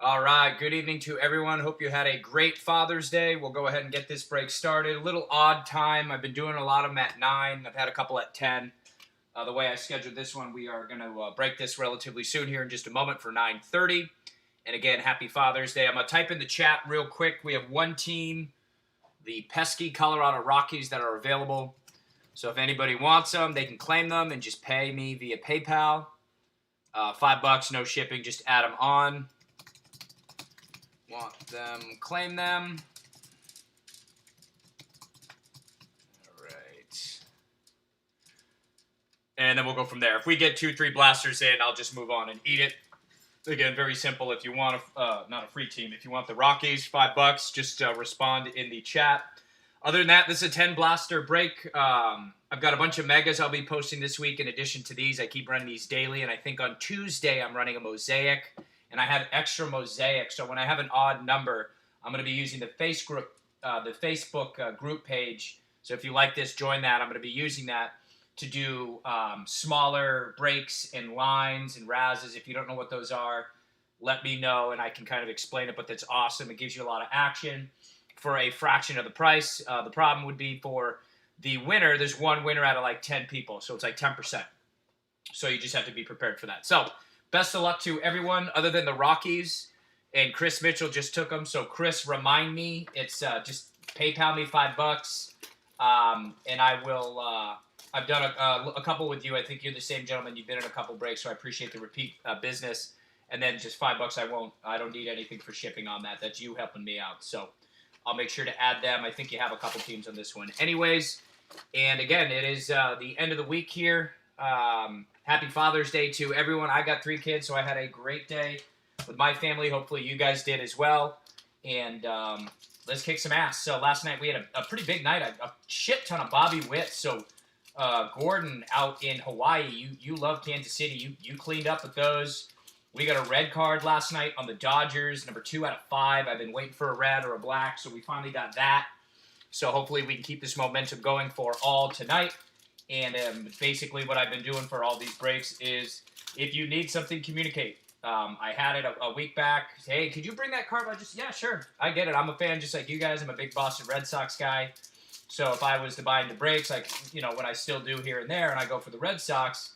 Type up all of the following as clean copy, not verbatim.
All right, good evening to everyone. Hope you had a great Father's Day. We'll go ahead and get this break started. A little odd time. I've been doing a lot of them at 9. I've had a couple at 10. The way I scheduled this one, we are going to break this relatively soon here in just a moment for 9:30. And again, happy Father's Day. I'm going to type in the chat real quick. We have one team, the pesky Colorado Rockies, that are available. So if anybody wants them, they can claim them and just pay me via PayPal. $5, no shipping, just add them on. Want them, claim them. All right. And then we'll go from there. If we get 2-3 blasters in, I'll just move on and eat it. Again, very simple. If you want not a free team, if you want the Rockies, $5, just respond in the chat. Other than that, this is a 10 blaster break. I've got a bunch of megas I'll be posting this week in addition to these. I keep running these daily, and I think on Tuesday I'm running a mosaic. And I have extra mosaic, so when I have an odd number, I'm going to be using the Facebook group page. So if you like this, join that. I'm going to be using that to do smaller breaks and lines and razzes. If you don't know what those are, let me know, and I can kind of explain it, but that's awesome. It gives you a lot of action for a fraction of the price. The problem would be for the winner, there's one winner out of like 10 people, so it's like 10%. So you just have to be prepared for that. So best of luck to everyone other than the Rockies. And Chris Mitchell just took them. So Chris, remind me. It's just PayPal me $5. And I will. I've done a couple with you. I think you're the same gentleman. You've been in a couple breaks, so I appreciate the repeat business. And then just $5. I don't need anything for shipping on that. That's you helping me out. So I'll make sure to add them. I think you have a couple teams on this one. Anyways, and again, it is the end of the week here. Happy Father's Day to everyone. I got 3 kids, so I had a great day with my family. Hopefully you guys did as well. And let's kick some ass. So last night we had a pretty big night, a shit ton of Bobby Witt. So Gordon out in Hawaii, you love Kansas City. You cleaned up with those. We got a red card last night on the Dodgers, number 2 out of 5. I've been waiting for a red or a black, so we finally got that. So hopefully we can keep this momentum going for all tonight. And basically what I've been doing for all these breaks is if you need something, communicate. I had it a week back. Hey, could you bring that card? Yeah, sure. I get it. I'm a fan just like you guys. I'm a big Boston Red Sox guy. So if I was to buy into breaks, like, what I still do here and there, and I go for the Red Sox,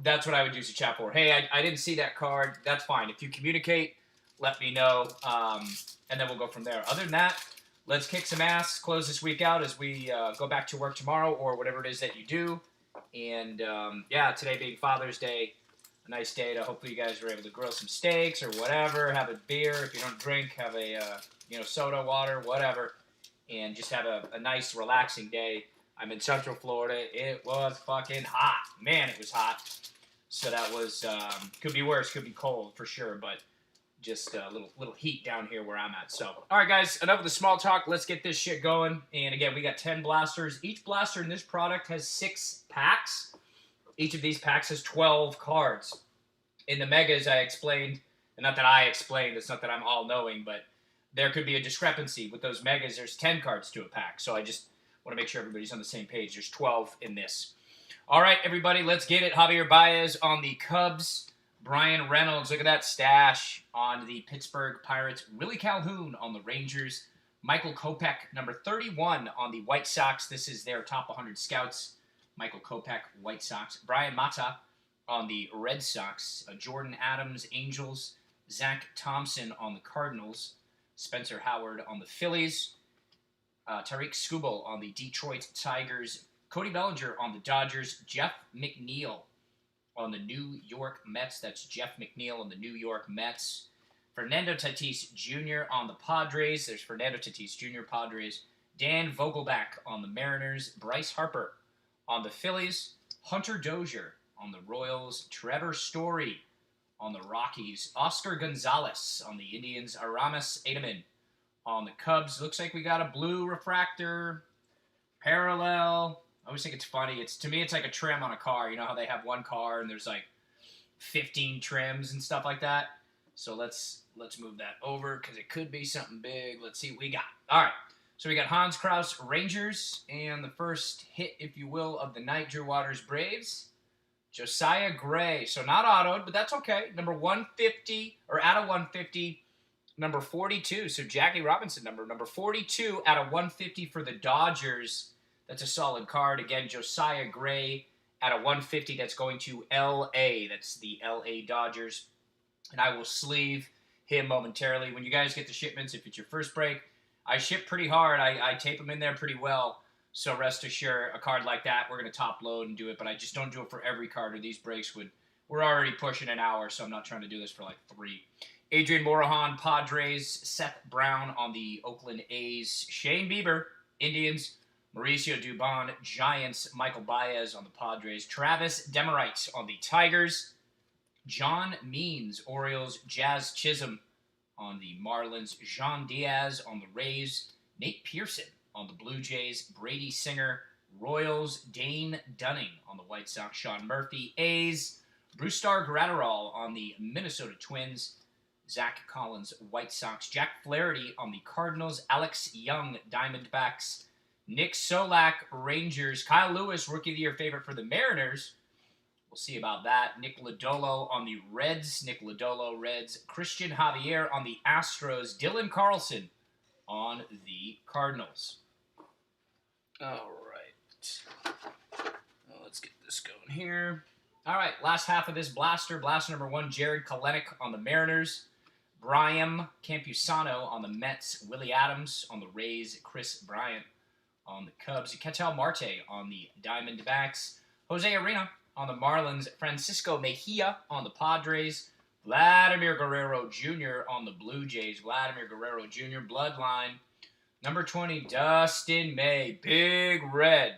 that's what I would use a chat for. Hey, I didn't see that card. That's fine. If you communicate, let me know, and then we'll go from there. Other than that, let's kick some ass, close this week out as we go back to work tomorrow or whatever it is that you do. And, today being Father's Day, a nice day to hopefully you guys were able to grill some steaks or whatever, have a beer. If you don't drink, have a, soda, water, whatever, and just have a nice, relaxing day. I'm in Central Florida. It was fucking hot. Man, it was hot. So that was, could be worse, could be cold for sure, but just a little heat down here where I'm at. So, all right, guys, enough of the small talk. Let's get this shit going. And again, we got 10 blasters. Each blaster in this product has 6 packs. Each of these packs has 12 cards. In the megas, I explained, and not that I explained, it's not that I'm all-knowing, but there could be a discrepancy. With those megas, there's 10 cards to a pack. So I just want to make sure everybody's on the same page. There's 12 in this. All right, everybody, let's get it. Javier Baez on the Cubs. Brian Reynolds, look at that stash on the Pittsburgh Pirates. Willie Calhoun on the Rangers. Michael Kopech, number 31 on the White Sox. This is their top 100 scouts. Michael Kopech, White Sox. Brian Mata on the Red Sox. Jordan Adams, Angels. Zach Thompson on the Cardinals. Spencer Howard on the Phillies. Tariq Skubal on the Detroit Tigers. Cody Bellinger on the Dodgers. Jeff McNeil on the New York Mets. That's Jeff McNeil on the New York Mets. Fernando Tatis Jr. on the Padres. There's Fernando Tatis Jr. Padres. Dan Vogelback on the Mariners. Bryce Harper on the Phillies. Hunter Dozier on the Royals. Trevor Story on the Rockies. Oscar Gonzalez on the Indians. Aramis Ademan on the Cubs. Looks like we got a blue refractor. Parallel. I always think it's funny. To me, it's like a trim on a car. You know how they have one car and there's like 15 trims and stuff like that? So let's move that over because it could be something big. Let's see what we got. All right. So we got Hans Kraus, Rangers, and the first hit, if you will, of the night, Drew Waters, Braves. Josiah Gray. So not autoed, but that's okay. Number 150, or out of 150, Number 42, so Jackie Robinson number 42 out of 150 for the Dodgers. That's a solid card. Again, Josiah Gray out of 150. That's going to L.A. That's the L.A. Dodgers. And I will sleeve him momentarily. When you guys get the shipments, if it's your first break, I ship pretty hard. I tape them in there pretty well. So rest assured, a card like that, we're going to top load and do it. But I just don't do it for every card, or these breaks we're already pushing an hour, so I'm not trying to do this for like 3. Adrian Morejon, Padres. Seth Brown on the Oakland A's. Shane Bieber, Indians. Mauricio Dubon, Giants. Michael Baez on the Padres. Travis Demerites on the Tigers. John Means, Orioles. Jazz Chisholm on the Marlins. Jean Diaz on the Rays. Nate Pearson on the Blue Jays. Brady Singer, Royals. Dane Dunning on the White Sox. Sean Murphy, A's. Brusdar Graterol on the Minnesota Twins. Zach Collins, White Sox. Jack Flaherty on the Cardinals. Alex Young, Diamondbacks. Nick Solak, Rangers. Kyle Lewis, Rookie of the Year favorite for the Mariners. We'll see about that. Nick Lodolo on the Reds. Reds. Christian Javier on the Astros. Dylan Carlson on the Cardinals. All right. Let's get this going here. All right, last half of this blaster. Blaster number 1, Jared Kelenic on the Mariners. Brian Campusano on the Mets. Willie Adams on the Rays. Chris Bryant on the Cubs. Ketel Marte on the Diamondbacks. Jose Arena on the Marlins. Francisco Mejia on the Padres. Vladimir Guerrero Jr. on the Blue Jays. Vladimir Guerrero Jr. Bloodline. Number 20, Dustin May. Big Red.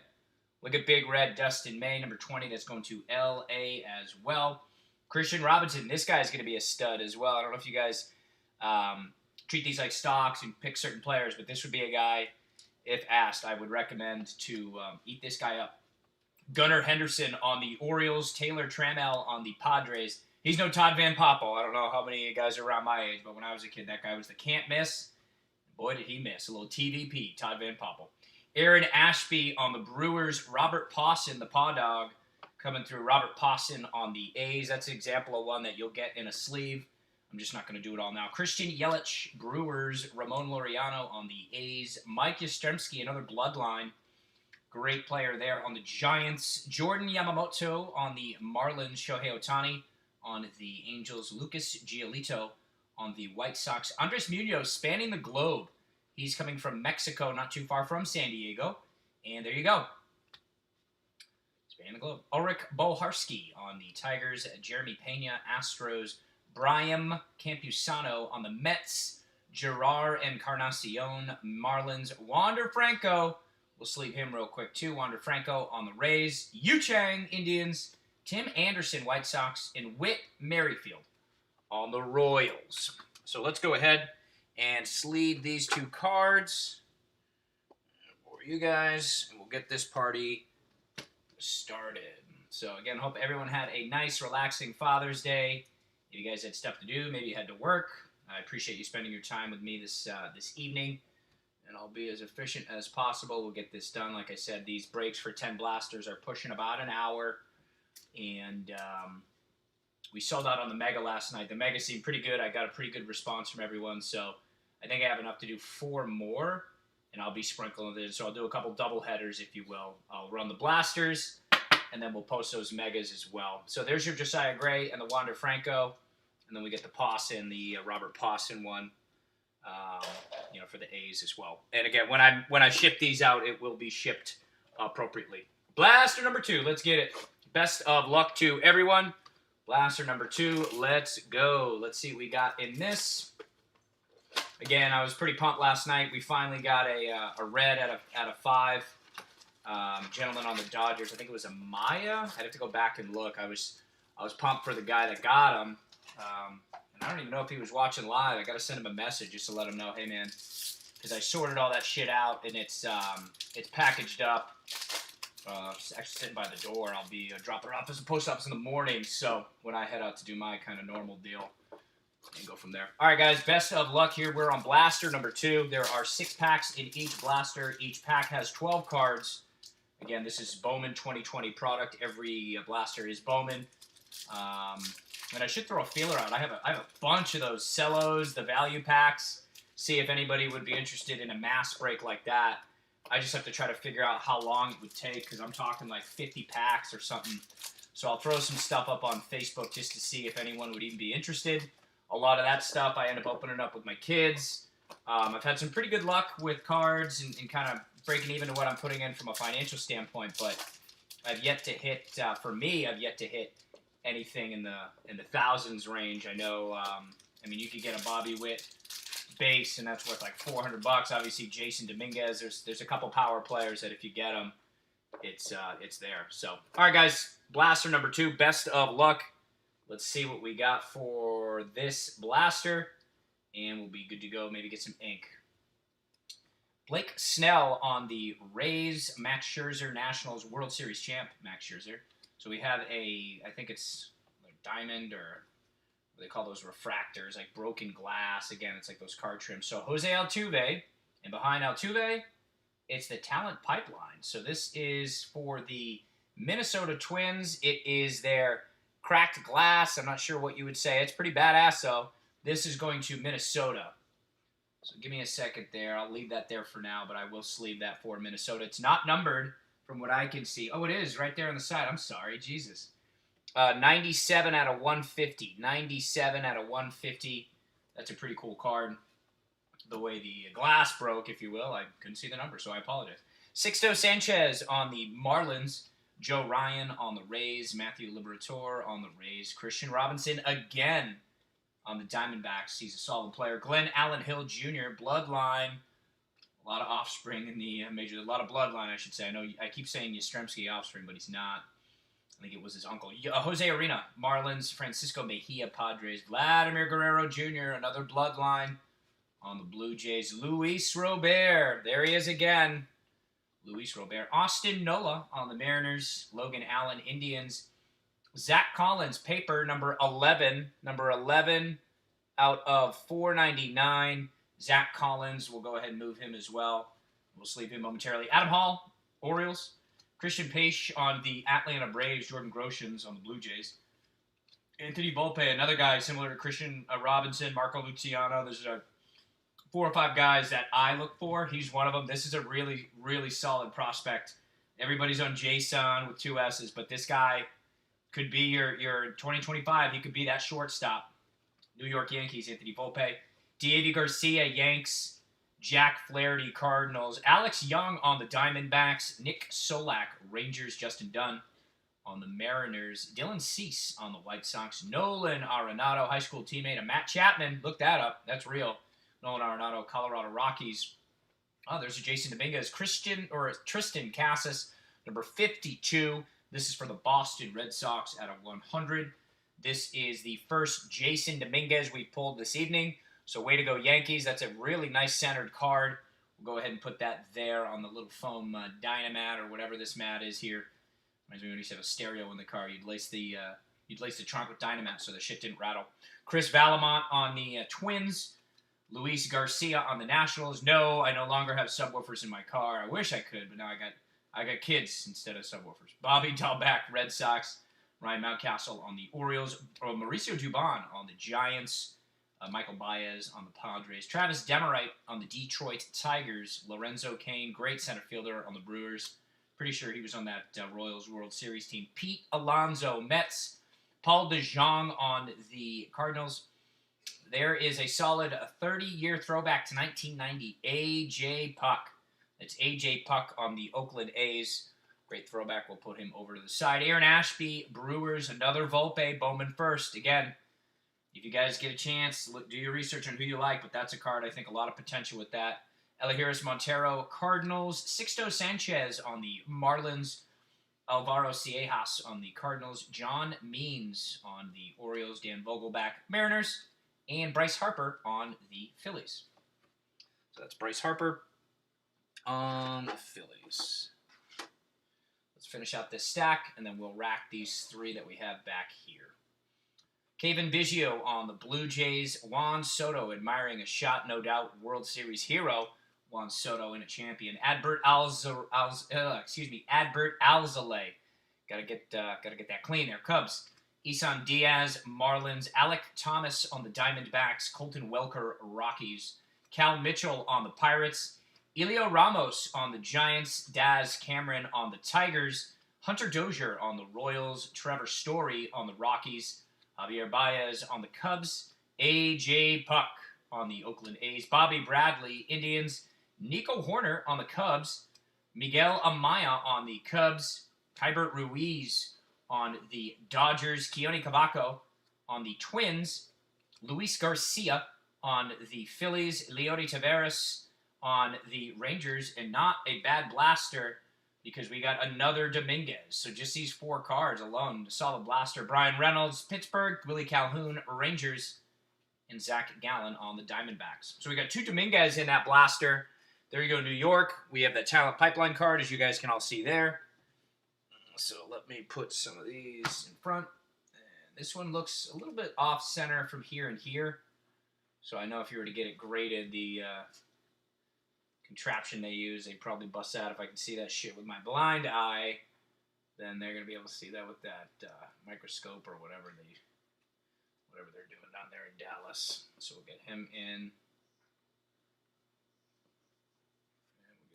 Look at Big Red, Dustin May, number 20. That's going to L.A. as well. Christian Robinson. This guy's going to be a stud as well. I don't know if you guys treat these like stocks and pick certain players, but this would be a guy, if asked, I would recommend to eat this guy up. Gunnar Henderson on the Orioles. Taylor Trammell on the Padres. He's no Todd Van Poppel. I don't know how many of you guys are around my age, but when I was a kid, that guy was the can't miss. Boy, did he miss. A little TVP, Todd Van Poppel. Aaron Ashby on the Brewers. Robert Pawson, the Paw Dog, coming through. Robert Pawson on the A's. That's an example of one that you'll get in a sleeve. I'm just not going to do it all now. Christian Yelich, Brewers. Ramon Laureano on the A's. Mike Yastrzemski, another bloodline. Great player there on the Giants. Jordan Yamamoto on the Marlins. Shohei Ohtani on the Angels. Lucas Giolito on the White Sox. Andres Munoz spanning the globe. He's coming from Mexico, not too far from San Diego. And there you go. Spanning the globe. Ulrich Boharski on the Tigers. Jeremy Pena, Astros. Brian Campusano on the Mets. Gerard Encarnacion, Marlins. Wander Franco. We'll sleeve him real quick, too. Wander Franco on the Rays. Yu Chang, Indians. Tim Anderson, White Sox. And Whit Merrifield on the Royals. So let's go ahead and sleeve these 2 cards for you guys, and we'll get this party started. So again, hope everyone had a nice, relaxing Father's Day. If you guys had stuff to do, maybe you had to work, I appreciate you spending your time with me this evening, and I'll be as efficient as possible. We'll get this done. Like I said, these breaks for 10 blasters are pushing about an hour, and we sold out on the Mega last night. The Mega seemed pretty good. I got a pretty good response from everyone, so I think I have enough to do 4 more, and I'll be sprinkling it in. So I'll do a couple double headers, if you will. I'll run the blasters, and then we'll post those Megas as well. So there's your Josiah Gray and the Wander Franco, and then we get the Pawson, the Robert Pawson one, for the A's as well. And again, when I ship these out, it will be shipped appropriately. Blaster number 2, let's get it. Best of luck to everyone. Blaster number 2, let's go. Let's see what we got in this. Again, I was pretty pumped last night. We finally got a red out of 5. Gentleman on the Dodgers. I think it was a Maya. I'd have to go back and look. I was pumped for the guy that got him. And I don't even know if he was watching live. I got to send him a message just to let him know, hey man, because I sorted all that shit out and it's packaged up. It's actually sitting by the door. I'll be dropping it off at the post office in the morning. So when I head out to do my kind of normal deal, and go from there. All right, guys, best of luck here. We're on blaster number 2. There are 6 packs in each blaster. Each pack has 12 cards. Again, this is Bowman 2020 product. Every blaster is Bowman. And I should throw a feeler out. I have a bunch of those cellos, the value packs. See if anybody would be interested in a mass break like that. I just have to try to figure out how long it would take because I'm talking like 50 packs or something. So I'll throw some stuff up on Facebook just to see if anyone would even be interested. A lot of that stuff I end up opening up with my kids. I've had some pretty good luck with cards and kind of breaking even to what I'm putting in from a financial standpoint, but I've yet to hit, for me, I've yet to hit anything in the thousands range. I know, I mean, you could get a Bobby Witt base, and that's worth like $400. Obviously, Jason Dominguez. There's a couple power players that if you get them, it's there. So, all right, guys, blaster number 2. Best of luck. Let's see what we got for this blaster, and we'll be good to go. Maybe get some ink. Blake Snell on the Rays. Max Scherzer, Nationals World Series champ. Max Scherzer. So we have I think it's like diamond or what they call those refractors, like broken glass. Again, it's like those card trims. So Jose Altuve, and behind Altuve, it's the talent pipeline. So this is for the Minnesota Twins. It is their cracked glass. I'm not sure what you would say. It's pretty badass, though. This is going to Minnesota. So give me a second there. I'll leave that there for now, but I will sleeve that for Minnesota. It's not numbered from what I can see. Oh, it is right there on the side. I'm sorry. Jesus. 97 out of 150. 97 out of 150. That's a pretty cool card. The way the glass broke, if you will. I couldn't see the number, so I apologize. Sixto Sanchez on the Marlins. Joe Ryan on the Rays. Matthew Liberatore on the Rays. Christian Robinson again on the Diamondbacks. He's a solid player. Glenn Allen Hill Jr., bloodline. A lot of offspring in the major. A lot of bloodline, I should say. I know I keep saying Yastrzemski offspring, but he's not. I think it was his uncle. Jose Arena, Marlins. Francisco Mejia, Padres. Vladimir Guerrero Jr., another bloodline on the Blue Jays. Luis Robert. There he is again. Luis Robert. Austin Nola on the Mariners. Logan Allen, Indians. Zach Collins, paper, number 11. Number 11 out of 499. Zach Collins, we'll go ahead and move him as well. We'll sleep him momentarily. Adam Hall, Orioles. Christian Pache on the Atlanta Braves. Jordan Groshans on the Blue Jays. Anthony Volpe, another guy similar to Christian Robinson, Marco Luciano. There's 4 or 5 guys that I look for. He's one of them. This is a really, really solid prospect. Everybody's on Jason with 2 S's, but this guy could be your 2025. He could be that shortstop. New York Yankees, Anthony Volpe. Diego Garcia, Yanks. Jack Flaherty, Cardinals. Alex Young on the Diamondbacks. Nick Solak, Rangers. Justin Dunn on the Mariners. Dylan Cease on the White Sox. Nolan Arenado, high school teammate of Matt Chapman. Look that up. That's real. Nolan Arenado, Colorado Rockies. Oh, there's a Jason Dominguez. Tristan Casas, number 52. This is for the Boston Red Sox out of 100. This is the first Jason Dominguez we've pulled this evening. So way to go, Yankees. That's a really nice centered card. We'll go ahead and put that there on the little foam Dynamat or whatever this mat is here. Reminds me when you used to have a stereo in the car. You'd lace the trunk with Dynamat so the shit didn't rattle. Chris Valamont on the Twins. Luis Garcia on the Nationals. No, I no longer have subwoofers in my car. I wish I could, but now I got kids instead of subwoofers. Bobby Dalbec, Red Sox. Ryan Mountcastle on the Orioles. Mauricio Dubon on the Giants. Michael Baez on the Padres. Travis Demerite on the Detroit Tigers. Lorenzo Cain, great center fielder on the Brewers. Pretty sure he was on that Royals World Series team. Pete Alonso, Mets. Paul DeJong on the Cardinals. There is a solid 30-year throwback to 1990. A.J. Puck. That's A.J. Puck on the Oakland A's. Great throwback. We'll put him over to the side. Aaron Ashby, Brewers. Another Volpe, Bowman first. Again, if you guys get a chance, do your research on who you like, but that's a card I think a lot of potential with that. Elihuris Montero, Cardinals. Sixto Sanchez on the Marlins. Alvaro Ciejas on the Cardinals. John Means on the Orioles. Dan Vogelback, Mariners. And Bryce Harper on the Phillies. So that's Bryce Harper on the Phillies. Let's finish out this stack, and then we'll rack these 3 that we have back here. Kevin Biggio on the Blue Jays. Juan Soto admiring a shot, no doubt. World Series hero. Juan Soto in a champion. Adbert Alzolay. Gotta get that clean there. Cubs. Isan Diaz, Marlins. Alec Thomas on the Diamondbacks. Colton Welker, Rockies. Cal Mitchell on the Pirates. Elio Ramos on the Giants. Daz Cameron on the Tigers. Hunter Dozier on the Royals. Trevor Story on the Rockies. Javier Baez on the Cubs. A.J. Puck on the Oakland A's. Bobby Bradley, Indians. Nico Horner on the Cubs. Miguel Amaya on the Cubs. Kybert Ruiz on the Dodgers. Keone Cavaco on the Twins. Luis Garcia on the Phillies. Leody Taveras on the Rangers. And not a bad blaster because we got another Dominguez. So just these 4 cards alone, a solid blaster. Brian Reynolds, Pittsburgh. Willie Calhoun, Rangers. And Zach Gallen on the Diamondbacks. So we got 2 Dominguez in that blaster. There you go, New York. We have that talent pipeline card, as you guys can all see there. So let me put some of these in front. And this one looks a little bit off-center from here and here. So I know if you were to get it graded, the contraption they use, they'd probably bust out if I can see that shit with my blind eye. Then they're going to be able to see that with that microscope or whatever they're doing down there in Dallas. So we'll get him in.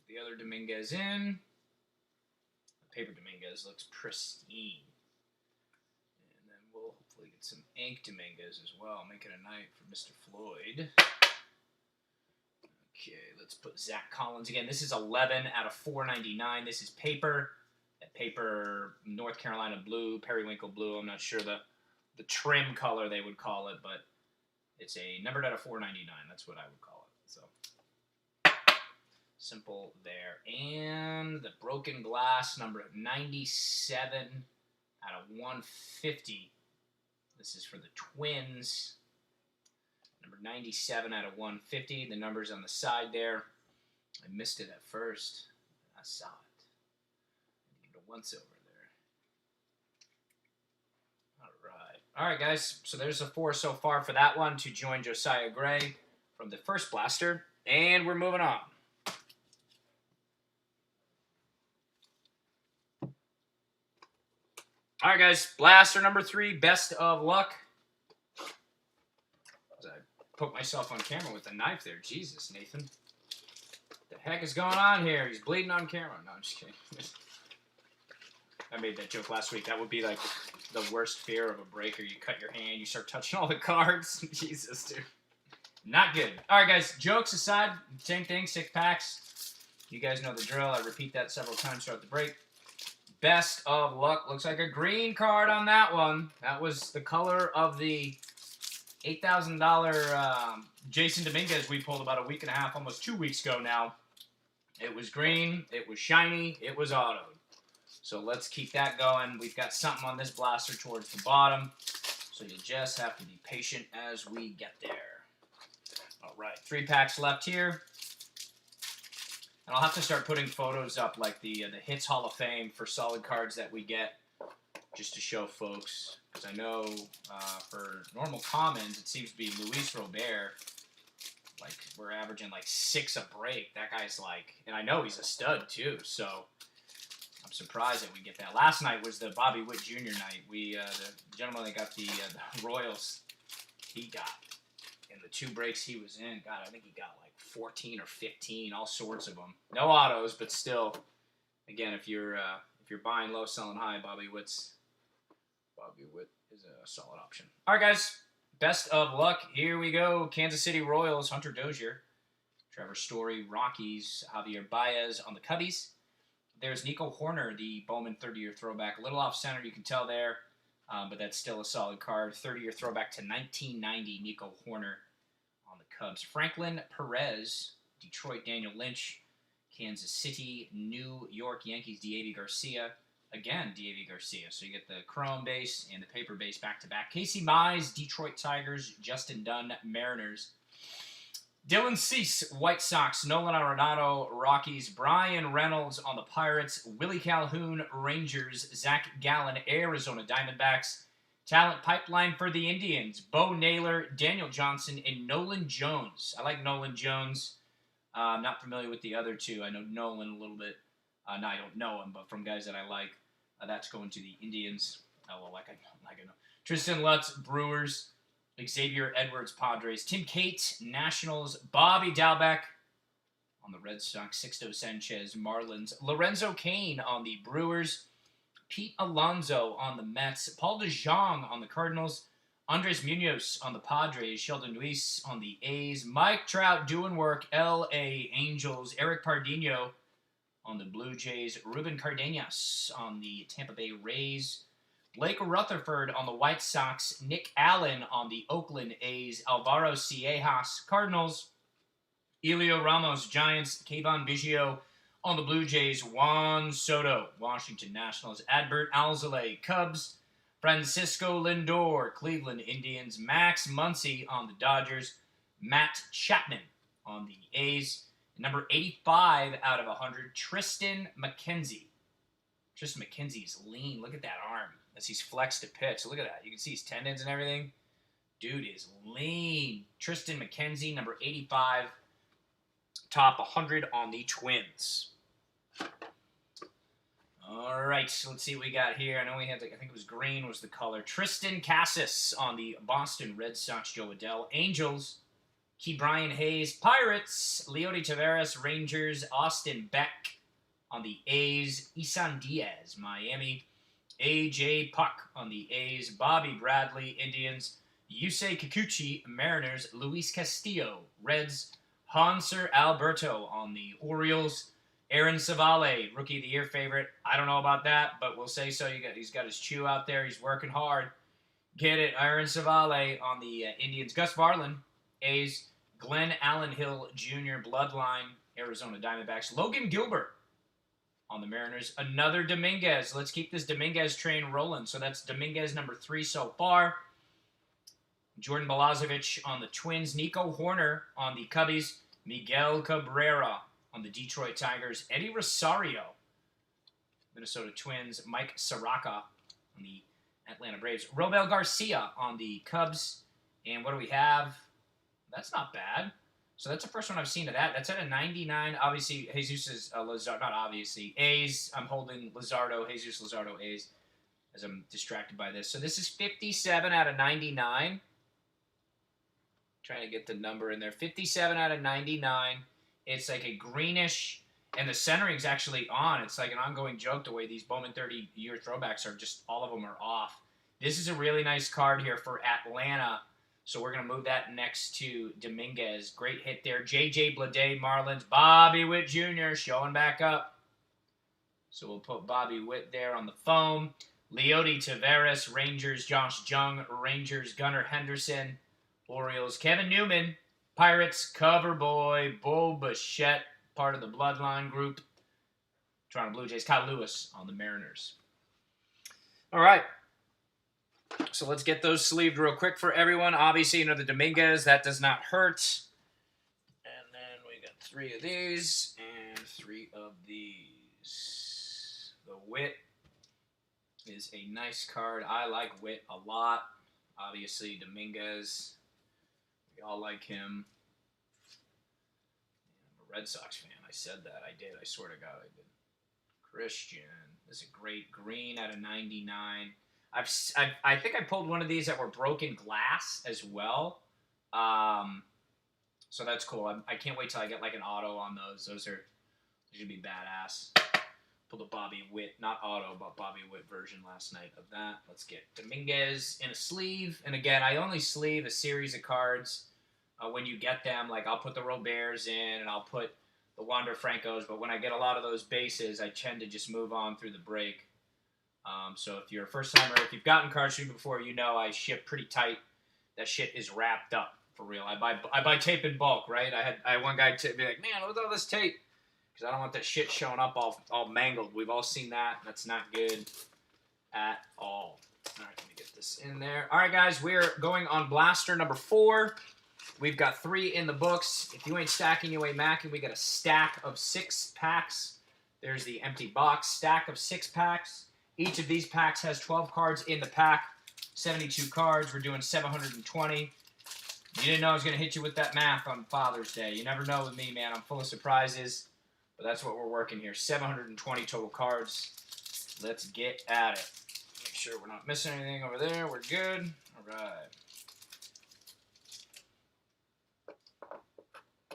The other Dominguez in. The paper Dominguez looks pristine. And then we'll hopefully get some ink Dominguez as well. Make it a night for Mr. Floyd. Okay, let's put Zach Collins again. This is 11 out of 499. This is paper. That paper North Carolina blue, periwinkle blue. I'm not sure the trim color they would call it, but it's a numbered out of 499. That's what I would call it. So simple there. And the broken glass, number 97 out of 150. This is for the Twins. Number 97 out of 150. The numbers on the side there. I missed it at first. I saw it. Give it a once over there. All right, guys. So there's the 4 so far for that one to join Josiah Gray from the first blaster. And we're moving on. All right, guys, blaster number 3, best of luck. As I poke myself on camera with the knife there. Jesus, Nathan. What the heck is going on here? He's bleeding on camera. No, I'm just kidding. I made that joke last week. That would be like the worst fear of a breaker. You cut your hand, you start touching all the cards. Jesus, dude. Not good. All right, guys, jokes aside, same thing, 6 packs. You guys know the drill. I repeat that several times throughout the break. Best of luck. Looks like a green card on that one. That was the color of the $8,000 Jason Dominguez we pulled about a week and a half, almost 2 weeks ago now. It was green. It was shiny. It was auto. So let's keep that going. We've got something on this blaster towards the bottom. So you'll just have to be patient as we get there. All right. 3 packs left here. And I'll have to start putting photos up like the Hits Hall of Fame for solid cards that we get just to show folks. Because I know for normal commons, it seems to be Luis Robert. Like, we're averaging like 6 a break. That guy's like, and I know he's a stud too. So I'm surprised that we get that. Last night was the Bobby Witt Jr. night. We the gentleman that got the Royals, he got in the 2 breaks he was in. God, I think he got like 14 or 15, all sorts of them. No autos, but still, again, if you're buying low, selling high, Bobby Witt is a solid option. All right, guys, best of luck. Here we go. Kansas City Royals, Hunter Dozier, Trevor Story, Rockies, Javier Baez on the Cubbies. There's Nico Horner, the Bowman 30-year throwback. A little off-center, you can tell there, but that's still a solid card. 30-year throwback to 1990, Nico Horner on the Cubs. Franklin Perez, Detroit, Daniel Lynch, Kansas City, New York Yankees, D.A.V. Garcia. Again, D.A.V. Garcia. So you get the chrome base and the paper base back-to-back. Casey Mize, Detroit Tigers, Justin Dunn, Mariners. Dylan Cease, White Sox, Nolan Arenado, Rockies, Brian Reynolds on the Pirates, Willie Calhoun, Rangers, Zach Gallen, Arizona Diamondbacks, talent pipeline for the Indians, Bo Naylor, Daniel Johnson, and Nolan Jones. I like Nolan Jones. I'm not familiar with the other 2. I know Nolan a little bit. No, I don't know him, but from guys that I like, that's going to the Indians. Oh, well, like I know. Tristan Lutz, Brewers. Xavier Edwards, Padres. Tim Cate, Nationals. Bobby Dalbec on the Red Sox. Sixto Sanchez, Marlins. Lorenzo Cain on the Brewers. Pete Alonso on the Mets. Paul DeJong on the Cardinals. Andres Munoz on the Padres. Sheldon Luis on the A's. Mike Trout doing work. L.A. Angels. Eric Pardinho on the Blue Jays. Ruben Cardenas on the Tampa Bay Rays. Blake Rutherford on the White Sox. Nick Allen on the Oakland A's. Alvaro Ciejas, Cardinals. Elio Ramos, Giants. Kayvon Biggio on the Blue Jays. Juan Soto, Washington Nationals. Adbert Alzolay, Cubs. Francisco Lindor, Cleveland Indians. Max Muncy on the Dodgers. Matt Chapman on the A's. Number 85 out of 100, Tristan McKenzie. Tristan McKenzie's lean. Look at that arm as he's flexed to pitch. Look at that. You can see his tendons and everything. Dude is lean. Tristan McKenzie, number 85, top 100 on the Twins. All right, so let's see what we got here. I know we had, I think it was green was the color. Tristan Cassis on the Boston Red Sox. Joe Adell, Angels. Ke'Bryan Hayes, Pirates. Leody Taveras, Rangers. Austin Beck on the A's. Isan Diaz, Miami. A.J. Puck on the A's. Bobby Bradley, Indians. Yusei Kikuchi, Mariners. Luis Castillo, Reds. Hanser Alberto on the Orioles. Aaron Savale, Rookie of the Year favorite. I don't know about that, but we'll say so. He's got his chew out there. He's working hard. Get it. Aaron Savale on the Indians. Gus Varlin, A's. Glenn Allenhill Jr., Bloodline, Arizona Diamondbacks. Logan Gilbert on the Mariners. Another Dominguez. Let's keep this Dominguez train rolling. So that's Dominguez number 3 so far. Jordan Balazovic on the Twins. Nico Horner on the Cubbies. Miguel Cabrera on the Detroit Tigers. Eddie Rosario, Minnesota Twins. Mike Soraka on the Atlanta Braves. Robel Garcia on the Cubs. And what do we have? That's not bad. So that's the first one I've seen of that. That's at a 99. Obviously, Jesus is Luzardo. Not obviously. A's. I'm holding Luzardo, Jesus Luzardo A's as I'm distracted by this. So this is 57 out of 99. Trying to get the number in there. 57 out of 99. It's like a greenish, and the centering's actually on. It's like an ongoing joke the way these Bowman 30-year throwbacks are just, all of them are off. This is a really nice card here for Atlanta. So we're going to move that next to Dominguez. Great hit there. J.J. Bleday, Marlins. Bobby Witt Jr. showing back up. So we'll put Bobby Witt there on the foam. Leody Taveras, Rangers. Josh Jung, Rangers. Gunnar Henderson, Orioles. Kevin Newman, Pirates. Cover boy, Bo Bichette, part of the Bloodline group. Toronto Blue Jays. Kyle Lewis on the Mariners. All right. So let's get those sleeved real quick for everyone. Obviously, you know, the Dominguez, that does not hurt. And then we got 3 of these and 3 of these. The Witt is a nice card. I like Witt a lot. Obviously, Dominguez, we all like him. I'm a Red Sox fan. I said that. I did. I swear to God I did. Christian. This is a great green out of 99. I think I pulled one of these that were broken glass as well. So that's cool. I can't wait till I get like an auto on those. Those should be badass. Pulled a Bobby Witt, not auto, but Bobby Witt version last night of that. Let's get Dominguez in a sleeve. And again, I only sleeve a series of cards when you get them. Like I'll put the Roberts in and I'll put the Wander Francos. But when I get a lot of those bases, I tend to just move on through the break. So if you're a first timer, if you've gotten cards from me before, you know I ship pretty tight. That shit is wrapped up for real. I buy tape in bulk, right? I had one guy be like, man, look at all this tape, because I don't want that shit showing up all mangled. We've all seen that. That's not good at all. All right, let me get this in there. All right, guys, we're going on blaster number 4. We've got 3 in the books. If you ain't stacking, you ain't macking. We got a stack of 6 packs. There's the empty box. Stack of 6 packs. Each of these packs has 12 cards in the pack, 72 cards. We're doing 720. You didn't know I was going to hit you with that math on Father's Day. You never know with me, man. I'm full of surprises, but that's what we're working here. 720 total cards. Let's get at it. Make sure we're not missing anything over there. We're good. All right.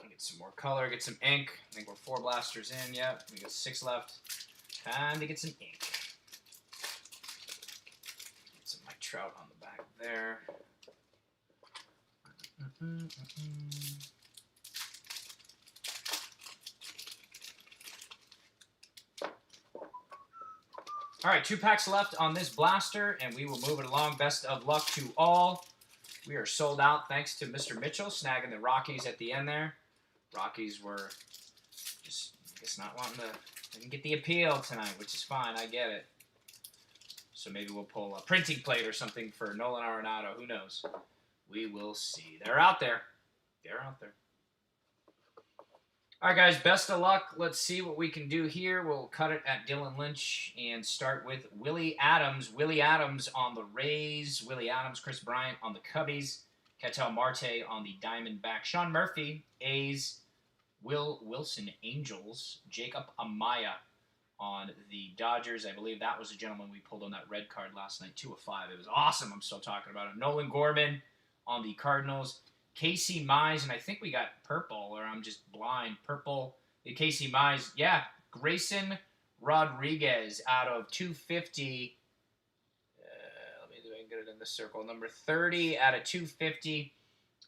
Get some more color, get some ink. I think we're 4 blasters in. Yep, we got 6 left. Time to get some ink. Get some Mike Trout on the back there. All right, 2 packs left on this blaster, and we will move it along. Best of luck to all. We are sold out thanks to Mr. Mitchell snagging the Rockies at the end there. Rockies were just, I guess, not wanting to, didn't get the appeal tonight, which is fine. I get it. So maybe we'll pull a printing plate or something for Nolan Arenado. Who knows? We will see. They're out there. They're out there. All right, guys, best of luck. Let's see what we can do here. We'll cut it at Dylan Lynch and start with Willie Adams. Willie Adams on the Rays. Willie Adams, Chris Bryant on the Cubbies. Ketel Marte on the Diamondbacks. Sean Murphy, A's. Will Wilson, Angels. Jacob Amaya on the Dodgers. I believe that was the gentleman we pulled on that red card last night, 2 of 5. It was awesome. I'm still talking about it. Nolan Gorman on the Cardinals. Casey Mize, and I think we got purple, or I'm just blind. Purple. The Casey Mize, yeah. Grayson Rodriguez out of 250. Let me do I can get it in the circle. Number 30 out of 250.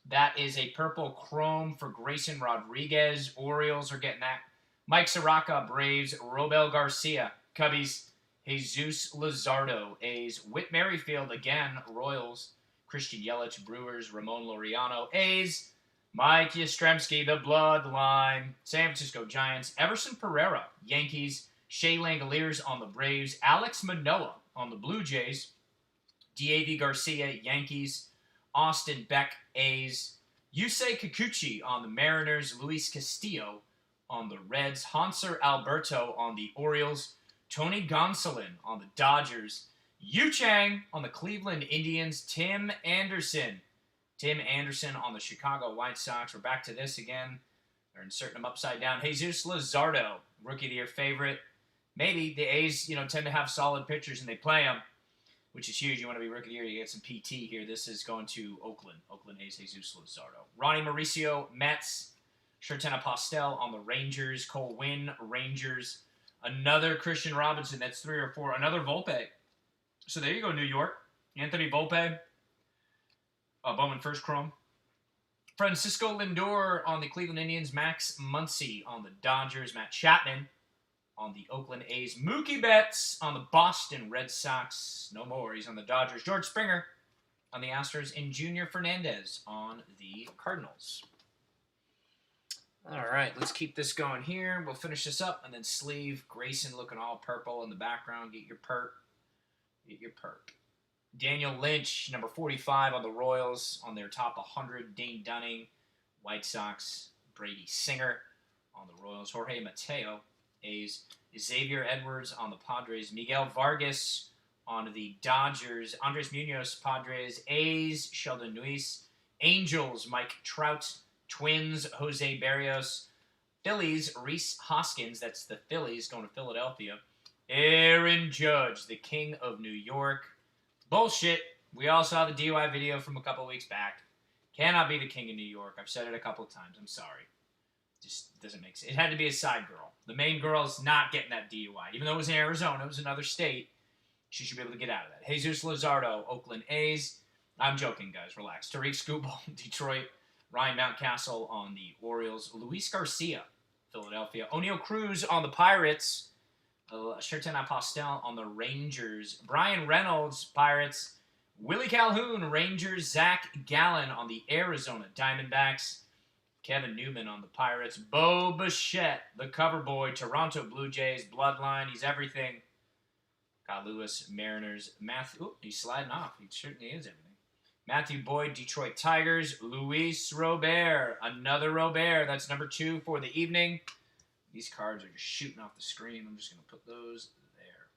That is a purple chrome for Grayson Rodriguez. Orioles are getting that. Mike Soraka, Braves. Robel Garcia, Cubbies. Jesus Luzardo, A's. Whit Merrifield, again, Royals. Christian Yelich, Brewers. Ramon Laureano, A's. Mike Yastrzemski, the Bloodline. San Francisco Giants. Everson Pereira, Yankees. Shea Langoliers on the Braves. Alex Manoah on the Blue Jays. D.A.V. Garcia, Yankees. Austin Beck, A's. Yusei Kikuchi on the Mariners. Luis Castillo on the Reds. Hanser Alberto on the Orioles. Tony Gonsolin on the Dodgers. Yu Chang on the Cleveland Indians. Tim Anderson on the Chicago White Sox. We're back to this again. They're inserting them upside down. Jesus Luzardo, Rookie of the Year favorite. Maybe the A's, tend to have solid pitchers and they play them, which is huge. You want to be Rookie of the Year, you get some PT here. This is going to Oakland. Oakland A's, Jesus Luzardo. Ronnie Mauricio, Mets. Sherten Postel on the Rangers. Cole Winn, Rangers. Another Christian Robinson. That's 3 or 4. Another Volpe. So there you go, New York. Anthony Volpe. Bowman first chrome. Francisco Lindor on the Cleveland Indians. Max Muncy on the Dodgers. Matt Chapman on the Oakland A's. Mookie Betts on the Boston Red Sox. No more. He's on the Dodgers. George Springer on the Astros. And Junior Fernandez on the Cardinals. All right, let's keep this going here. We'll finish this up and then sleeve. Grayson looking all purple in the background. Get your perp. Get your perp. Daniel Lynch, number 45 on the Royals, on their top 100. Dane Dunning, White Sox. Brady Singer on the Royals. Jorge Mateo, A's. Xavier Edwards on the Padres. Miguel Vargas on the Dodgers. Andres Munoz, Padres. A's. Sheldon Neuse. Angels, Mike Trout. Twins, Jose Barrios. Phillies, Reese Hoskins. That's the Phillies going to Philadelphia. Aaron Judge, the King of New York. Bullshit. We all saw the DUI video from a couple weeks back. Cannot be the King of New York. I've said it a couple of times. I'm sorry. Just doesn't make sense. It had to be a side girl. The main girl's not getting that DUI. Even though it was in Arizona, it was another state. She should be able to get out of that. Jesus Luzardo, Oakland A's. I'm joking, guys. Relax. Tariq Skubal, Detroit. Ryan Mountcastle on the Orioles. Luis Garcia, Philadelphia. O'Neal Cruz on the Pirates. Sherten Postel on the Rangers. Brian Reynolds, Pirates. Willie Calhoun, Rangers. Zach Gallen on the Arizona Diamondbacks. Kevin Newman on the Pirates. Bo Bichette, the cover boy. Toronto Blue Jays. Bloodline. He's everything. Kyle Lewis, Mariners. He's sliding off. He certainly is everything. Matthew Boyd, Detroit Tigers. Luis Robert, another Robert. That's number 2 for the evening. These cards are just shooting off the screen. I'm just going to put those there.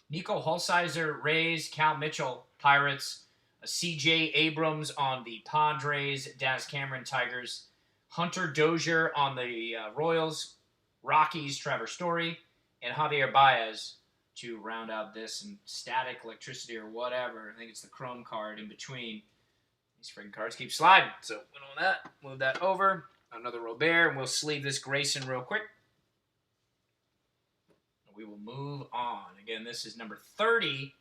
Nico Holsizer, Rays. Cal Mitchell, Pirates. C.J. Abrams on the Padres. Daz Cameron, Tigers. Hunter Dozier on the Royals. Rockies, Trevor Story. And Javier Baez to round out this, and static, electricity, or whatever. I think it's the chrome card in between. These freaking cards keep sliding. So, on that, move that over. Another Robert, and we'll sleeve this Grayson real quick. We will move on. Again, this is number 30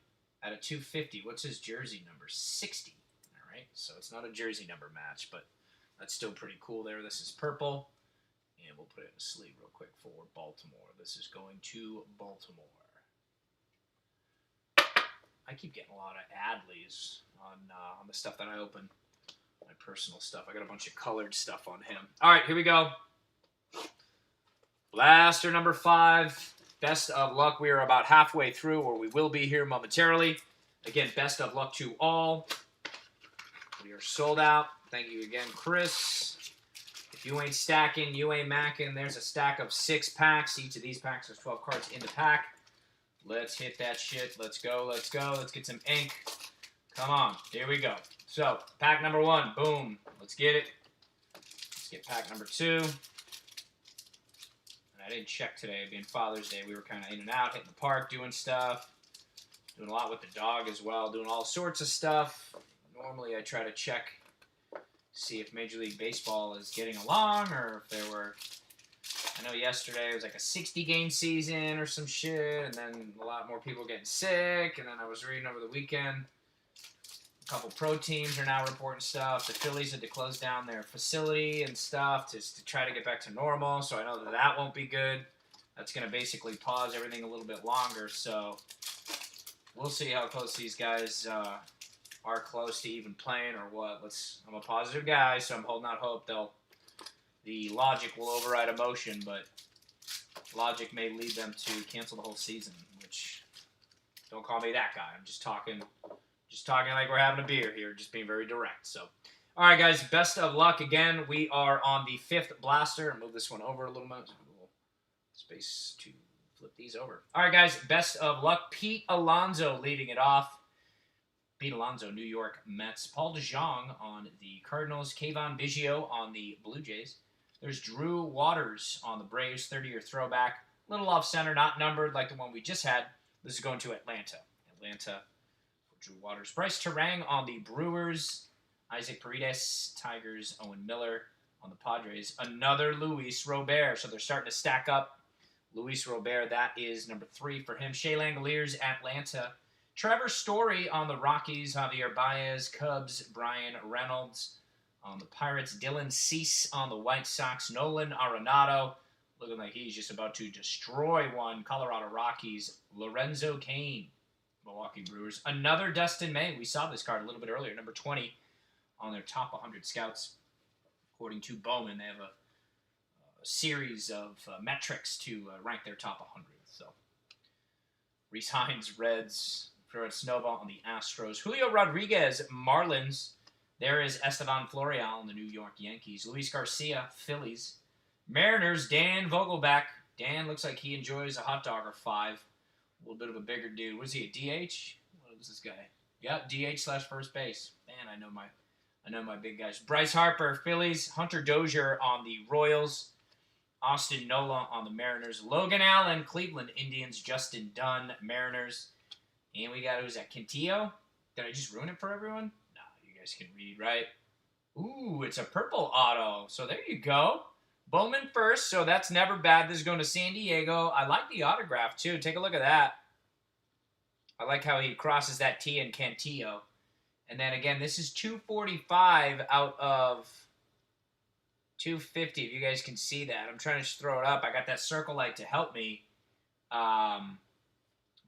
out of 250. What's his jersey number? 60. All right, so it's not a jersey number match, but that's still pretty cool there. This is purple, and we'll put it in a sleeve real quick for Baltimore. This is going to Baltimore. I keep getting a lot of Adleys on the stuff that I open, my personal stuff. I got a bunch of colored stuff on him. All right, here we go. Blaster number 5. Best of luck. We are about halfway through, or we will be here momentarily. Again, best of luck to all. We are sold out. Thank you again, Chris. If you ain't stacking, you ain't macking. There's a stack of 6 packs. Each of these packs has 12 cards in the pack. Let's hit that shit. Let's go. Let's go. Let's get some ink. Come on. Here we go. So, pack number 1. Boom. Let's get it. Let's get pack number 2. I didn't check today, being Father's Day. We were kind of in and out, hitting the park, doing stuff. Doing a lot with the dog as well, doing all sorts of stuff. Normally I try to check, see if Major League Baseball is getting along, or if there were, I know yesterday it was like a 60-game season or some shit, and then a lot more people getting sick, and then I was reading over the weekend, a couple pro teams are now reporting stuff. The Phillies had to close down their facility and stuff to try to get back to normal, so I know that won't be good. That's going to basically pause everything a little bit longer, so we'll see how close these guys are close to even playing or what. I'm a positive guy, so I'm holding out hope the logic will override emotion, but logic may lead them to cancel the whole season, which, don't call me that guy. I'm just talking like we're having a beer here, just being very direct. So, all right, guys, best of luck. Again, we are on the 5th blaster. Move this one over a little bit. A little space to flip these over. All right, guys, best of luck. Pete Alonso leading it off. Pete Alonso, New York Mets. Paul DeJong on the Cardinals. Kayvon Biggio on the Blue Jays. There's Drew Waters on the Braves, 30-year throwback. A little off-center, not numbered like the one we just had. This is going to Atlanta. Drew Waters. Bryce Terang on the Brewers. Isaac Paredes, Tigers. Owen Miller on the Padres. Another Luis Robert. So they're starting to stack up. Luis Robert, that is number 3 for him. Shea Langoliers, Atlanta. Trevor Story on the Rockies. Javier Baez, Cubs. Brian Reynolds on the Pirates. Dylan Cease on the White Sox. Nolan Arenado, looking like he's just about to destroy one. Colorado Rockies. Lorenzo Cain, Milwaukee Brewers. Another Dustin May. We saw this card a little bit earlier. Number 20 on their top 100 scouts. According to Bowman, they have a series of metrics to rank their top 100. So, Rhys Hines, Reds. Fred Snowball on the Astros. Julio Rodriguez, Marlins. There is Estevan Florial on the New York Yankees. Luis Garcia, Phillies. Mariners, Dan Vogelback. Dan looks like he enjoys a hot dog or 5. A little bit of a bigger dude. Was he a DH? What was this guy? Yep, DH / first base. Man, I know my big guys. Bryce Harper, Phillies. Hunter Dozier on the Royals. Austin Nola on the Mariners. Logan Allen, Cleveland Indians. Justin Dunn, Mariners. And we got, who's that, Quintillo? Did I just ruin it for everyone? No, you guys can read, right? Ooh, it's a purple auto. So there you go. Bowman first, so that's never bad. This is going to San Diego. I like the autograph, too. Take a look at that. I like how he crosses that T in Cantillo. And then, again, this is 245 out of 250, if you guys can see that. I'm trying to just throw it up. I got that circle light to help me.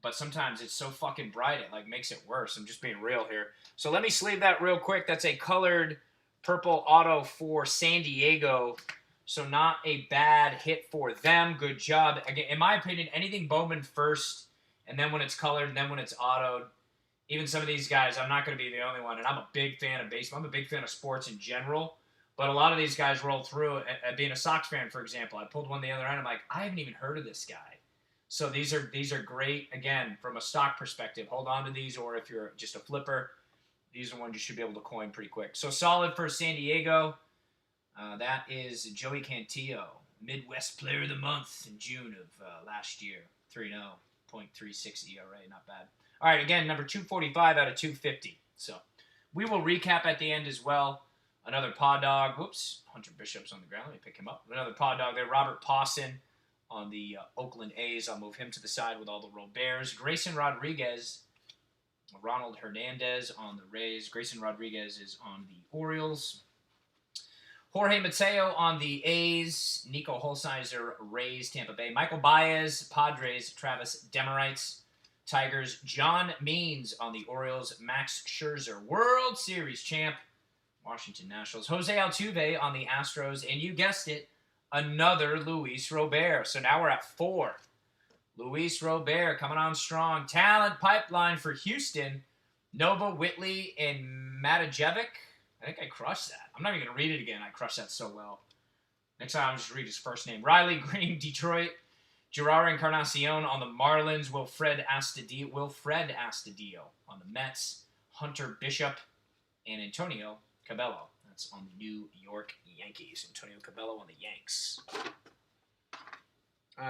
But sometimes it's so fucking bright, it, like, makes it worse. I'm just being real here. So let me sleeve that real quick. That's a colored purple auto for San Diego. So not a bad hit for them. Good job. Again, in my opinion, anything Bowman first, and then when it's colored, and then when it's autoed, even some of these guys, I'm not going to be the only one, and I'm a big fan of baseball. I'm a big fan of sports in general, but a lot of these guys roll through. At being a Sox fan, for example, I pulled one the other end. I'm like, I haven't even heard of this guy. So these are great, again, from a stock perspective. Hold on to these, or if you're just a flipper, these are ones you should be able to coin pretty quick. So solid for San Diego. That is Joey Cantillo, Midwest Player of the Month in June of last year, 3-0. .36 ERA, not bad. All right, again, number 245 out of 250. So we will recap at the end as well. Another paw dog. Whoops, Hunter Bishop's on the ground. Let me pick him up. Another paw dog there. Robert Pawson on the Oakland A's. I'll move him to the side with all the Roberts. Grayson Rodriguez, Ronald Hernandez on the Rays. Grayson Rodriguez is on the Orioles. Jorge Mateo on the A's. Nico Holsizer, Rays, Tampa Bay. Michael Baez, Padres. Travis Demerites, Tigers. John Means on the Orioles. Max Scherzer, World Series champ, Washington Nationals. Jose Altuve on the Astros. And you guessed it, another Luis Robert. So now we're at 4. Luis Robert coming on strong. Talent pipeline for Houston. Nova, Whitley, and Matajevic. I think I crushed that. I'm not even going to read it again. I crushed that so well. Next time I'll just read his first name. Riley Green, Detroit. Gerard Encarnacion on the Marlins. Wilfred Astudillo on the Mets. Hunter Bishop and Antonio Cabello. That's on the New York Yankees. Antonio Cabello on the Yanks. All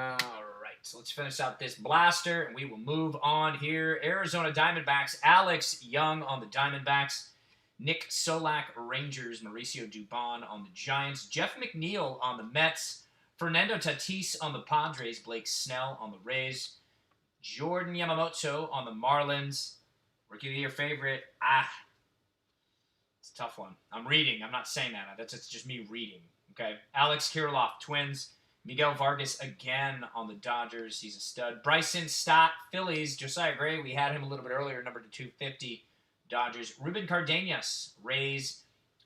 right, so let's finish out this blaster, and we will move on here. Arizona Diamondbacks. Alex Young on the Diamondbacks. Nick Solak, Rangers. Mauricio Dubon on the Giants. Jeff McNeil on the Mets. Fernando Tatis on the Padres. Blake Snell on the Rays. Jordan Yamamoto on the Marlins. Rookie of the Year favorite. It's a tough one. I'm reading. I'm not saying that. It's just me reading. Okay. Alex Kirilloff, Twins. Miguel Vargas again on the Dodgers. He's a stud. Bryson Stott, Phillies. Josiah Gray, we had him a little bit earlier, number to 250. Dodgers. Ruben Cardenas, Rays.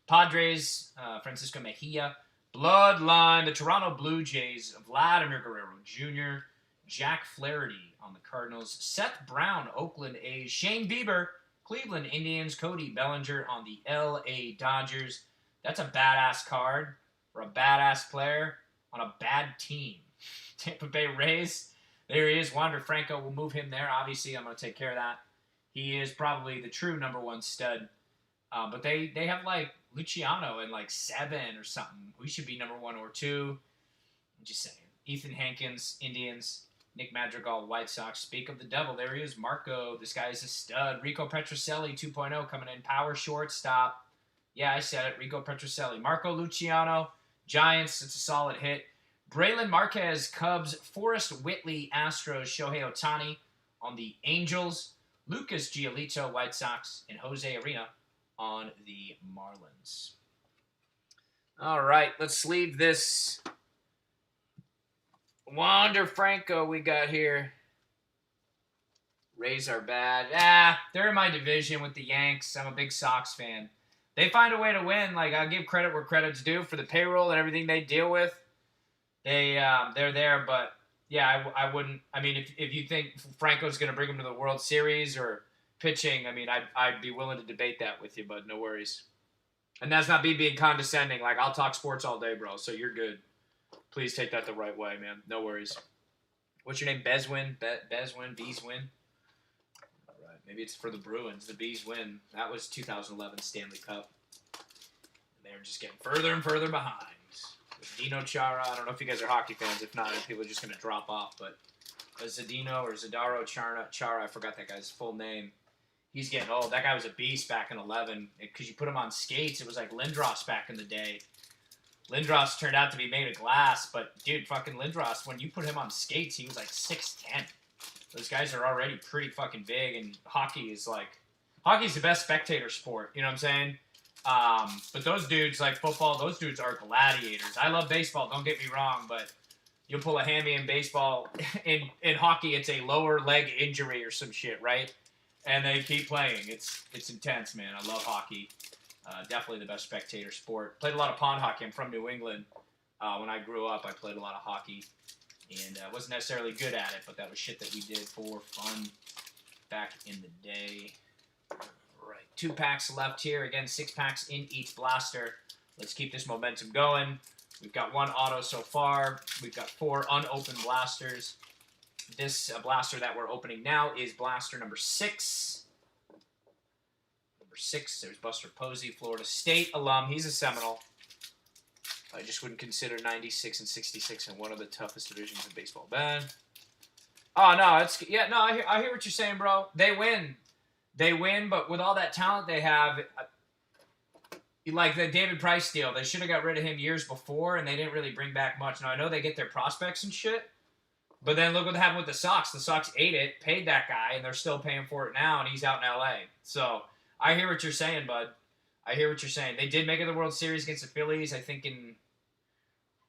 Padres, Francisco Mejia. Bloodline, the Toronto Blue Jays. Vladimir Guerrero Jr. Jack Flaherty on the Cardinals. Seth Brown, Oakland A's. Shane Bieber, Cleveland Indians. Cody Bellinger on the LA Dodgers. That's a badass card for a badass player on a bad team. Tampa Bay Rays. There he is. Wander Franco. We'll move him there. Obviously, I'm going to take care of that. He is probably the true number 1 stud. But they have like Luciano in like 7 or something. We should be number 1 or 2. I'm just saying. Ethan Hankins, Indians. Nick Madrigal, White Sox. Speak of the devil. There he is. Marco. This guy is a stud. Rico Petrocelli 2.0 coming in. Power shortstop. Yeah, I said it. Rico Petrocelli. Marco Luciano. Giants, it's a solid hit. Braylon Marquez, Cubs. Forrest Whitley, Astros. Shohei Ohtani on the Angels. Lucas Giolito, White Sox. And Jose Arena on the Marlins. All right, let's leave this Wander Franco we got here. Rays are bad. They're in my division with the Yanks. I'm a big Sox fan. They find a way to win. Like, I'll give credit where credit's due for the payroll and everything they deal with. They're there, but yeah, I wouldn't. I mean, if you think Franco's going to bring them to the World Series or pitching, I mean, I'd be willing to debate that with you, but no worries. And that's not me being condescending. Like, I'll talk sports all day, bro. So you're good. Please take that the right way, man. No worries. What's your name? Bezwin? Bees win? Maybe it's for the Bruins. The Bees win. That was 2011 Stanley Cup. They're just getting further and further behind. With Dino Chara, I don't know if you guys are hockey fans. If not, people are just going to drop off. But Zadino or Zadaro Chara, I forgot that guy's full name. He's getting old. That guy was a beast back in 11. Because you put him on skates, it was like Lindros back in the day. Lindros turned out to be made of glass. But, dude, fucking Lindros, when you put him on skates, he was like 6'10". Those guys are already pretty fucking big, and hockey's the best spectator sport, you know what I'm saying? But those dudes, like football, those dudes are gladiators. I love baseball, don't get me wrong, but you'll pull a hammy in baseball. In hockey, it's a lower leg injury or some shit, right? And they keep playing. It's intense, man. I love hockey. Definitely the best spectator sport. Played a lot of pond hockey. I'm from New England. When I grew up, I played a lot of hockey. And I wasn't necessarily good at it, but that was shit that we did for fun back in the day. All right, 2 packs left here. Again, 6 packs in each blaster. Let's keep this momentum going. We've got 1 auto so far. We've got 4 unopened blasters. This blaster that we're opening now is blaster number 6. Number 6, there's Buster Posey, Florida State alum. He's a Seminole. I just wouldn't consider 96 and 66 in one of the toughest divisions in baseball. Bad. Oh no, it's yeah. No, I hear what you're saying, bro. They win, but with all that talent they have, like the David Price deal, they should have got rid of him years before, and they didn't really bring back much. Now I know they get their prospects and shit, but then look what happened with the Sox. The Sox ate it, paid that guy, and they're still paying for it now, and he's out in L.A. So I hear what you're saying, bud. I hear what you're saying. They did make it to the World Series against the Phillies, I think in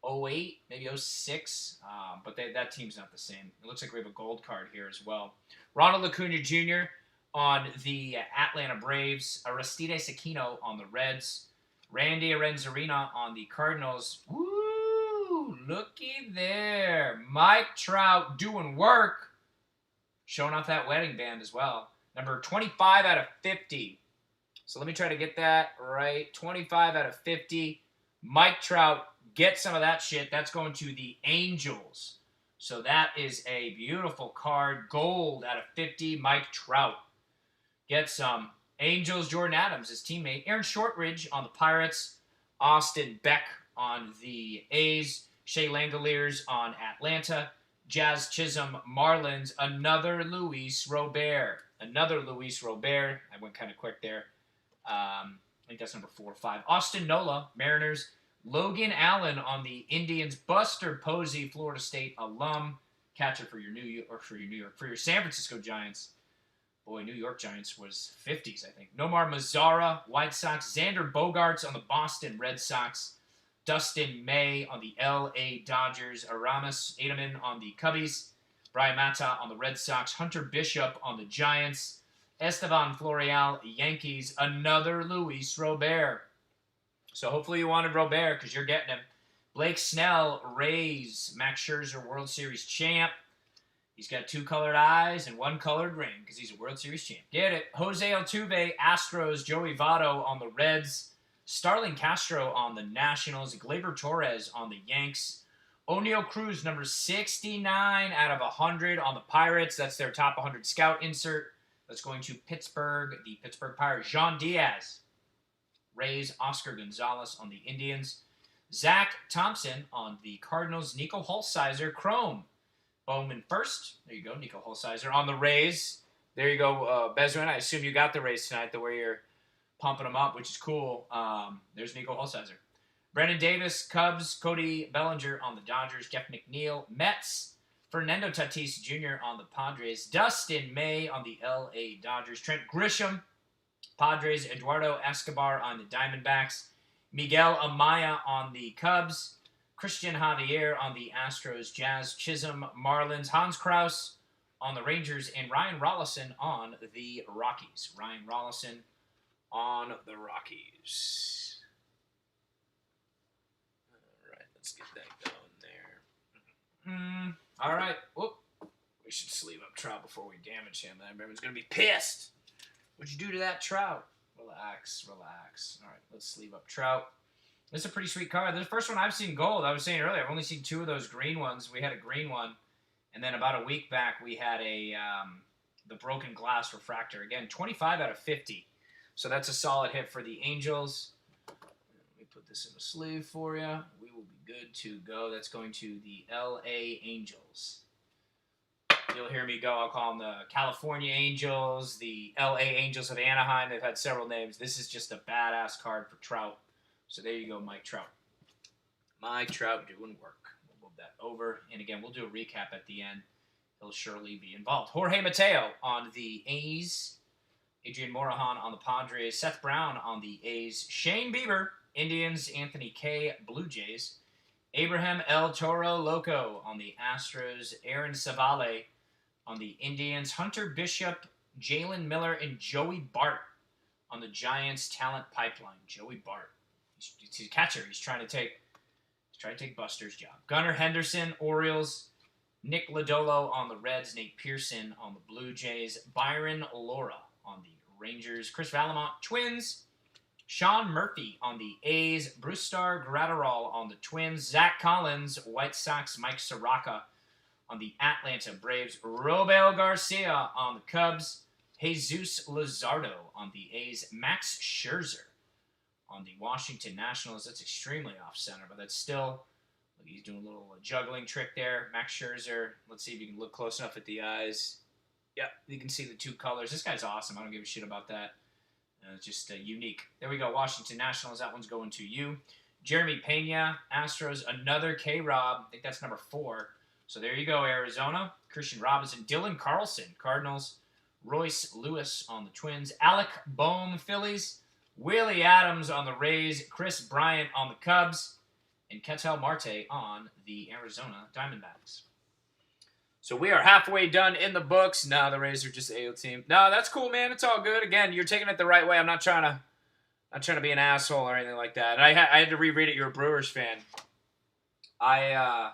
'08, maybe '06, but that team's not the same. It looks like we have a gold card here as well. Ronald Acuna Jr. on the Atlanta Braves, Aristides Aquino on the Reds, Randy Arenzarena on the Cardinals. Woo! Looky there. Mike Trout doing work. Showing off that wedding band as well. Number 25 out of 50. So let me try to get that right. 25 out of 50. Mike Trout, get some of that shit. That's going to the Angels. So that is a beautiful card. Gold out of 50. Mike Trout. Get some. Angels, Jordan Adams, his teammate. Aaron Shortridge on the Pirates. Austin Beck on the A's. Shea Langoliers on Atlanta. Jazz Chisholm, Marlins. Another Luis Robert. Another Luis Robert. I went kind of quick there. I think that's number 4 or 5. Austin Nola, Mariners. Logan Allen on the Indians. Buster Posey, Florida State alum. Catcher for your for your San Francisco Giants. Boy, New York Giants was 50s, I think. Nomar Mazara, White Sox. Xander Bogaerts on the Boston Red Sox. Dustin May on the L.A. Dodgers. Aramis Adaman on the Cubbies. Brian Mata on the Red Sox. Hunter Bishop on the Giants. Estevan Florial, Yankees. Another Luis Robert. So hopefully you wanted Robert because you're getting him. Blake Snell, Rays. Max Scherzer, World Series champ. He's got 2 colored eyes and 1 colored ring because he's a World Series champ. Get it. Jose Altuve, Astros. Joey Votto on the Reds. Starling Castro on the Nationals. Gleyber Torres on the Yanks. O'Neal Cruz, number 69 out of 100 on the Pirates. That's their top 100 scout insert. That's going to Pittsburgh, the Pittsburgh Pirates. Jean Diaz. Rays, Oscar Gonzalez on the Indians. Zach Thompson on the Cardinals. Nico Hulsizer, Chrome. Bowman first. There you go, Nico Hulsizer on the Rays. There you go, Bezrin. I assume you got the Rays tonight, the way you're pumping them up, which is cool. There's Nico Hulsizer. Brendan Davis, Cubs. Cody Bellinger on the Dodgers. Jeff McNeil, Mets. Fernando Tatis Jr. on the Padres. Dustin May on the L.A. Dodgers. Trent Grisham, Padres. Eduardo Escobar on the Diamondbacks. Miguel Amaya on the Cubs. Christian Javier on the Astros. Jazz Chisholm, Marlins. Hans Kraus on the Rangers. And Ryan Rollison on the Rockies. Ryan Rollison on the Rockies. All right, let's get that going there. All right. Whoop. We should sleeve up Trout before we damage him. Everyone's going to be pissed. What'd you do to that Trout? Relax, relax. All right, let's sleeve up Trout. This is a pretty sweet card. This is the first one I've seen gold. I was saying earlier, I've only seen 2 of those green ones. We had a green one, and then about a week back, we had the broken glass refractor. Again, 25 out of 50. So that's a solid hit for the Angels. Let me put this in a sleeve for you. We will be good to go. That's going to the L.A. Angels. You'll hear me go. I'll call them the California Angels, the L.A. Angels of Anaheim. They've had several names. This is just a badass card for Trout. So there you go, Mike Trout. Mike Trout doing work. We'll move that over. And again, we'll do a recap at the end. He'll surely be involved. Jorge Mateo on the A's. Adrian Morahan on the Padres. Seth Brown on the A's. Shane Bieber, Indians. Anthony K, Blue Jays. Abraham El Toro Loco on the Astros. Aaron Savale on the Indians. Hunter Bishop, Jalen Miller, and Joey Bart on the Giants talent pipeline. Joey Bart. He's a catcher. He's trying to take Buster's job. Gunnar Henderson, Orioles. Nick Lodolo on the Reds. Nate Pearson on the Blue Jays. Byron Laura on the Rangers. Chris Valamont, Twins. Sean Murphy on the A's. Brustar Gratterall on the Twins. Zach Collins, White Sox. Mike Soraka on the Atlanta Braves. Robel Garcia on the Cubs. Jesus Luzardo on the A's. Max Scherzer on the Washington Nationals. That's extremely off-center, but that's still He's doing a little juggling trick there. Max Scherzer. Let's see if you can look close enough at the eyes. Yep, you can see the two colors. This guy's awesome. I don't give a shit about that. It's just unique. There we go. Washington Nationals. That one's going to you. Jeremy Pena, Astros. Another K-Rob. I think that's number 4. So there you go, Arizona. Christian Robinson. Dylan Carlson, Cardinals. Royce Lewis on the Twins. Alec Bohm, Phillies. Willie Adams on the Rays. Chris Bryant on the Cubs. And Ketel Marte on the Arizona Diamondbacks. So we are halfway done in the books. No, the Rays are just AO team. No, that's cool, man. It's all good. Again, you're taking it the right way. I'm not trying to be an asshole or anything like that. And I had to reread it. You're a Brewers fan. I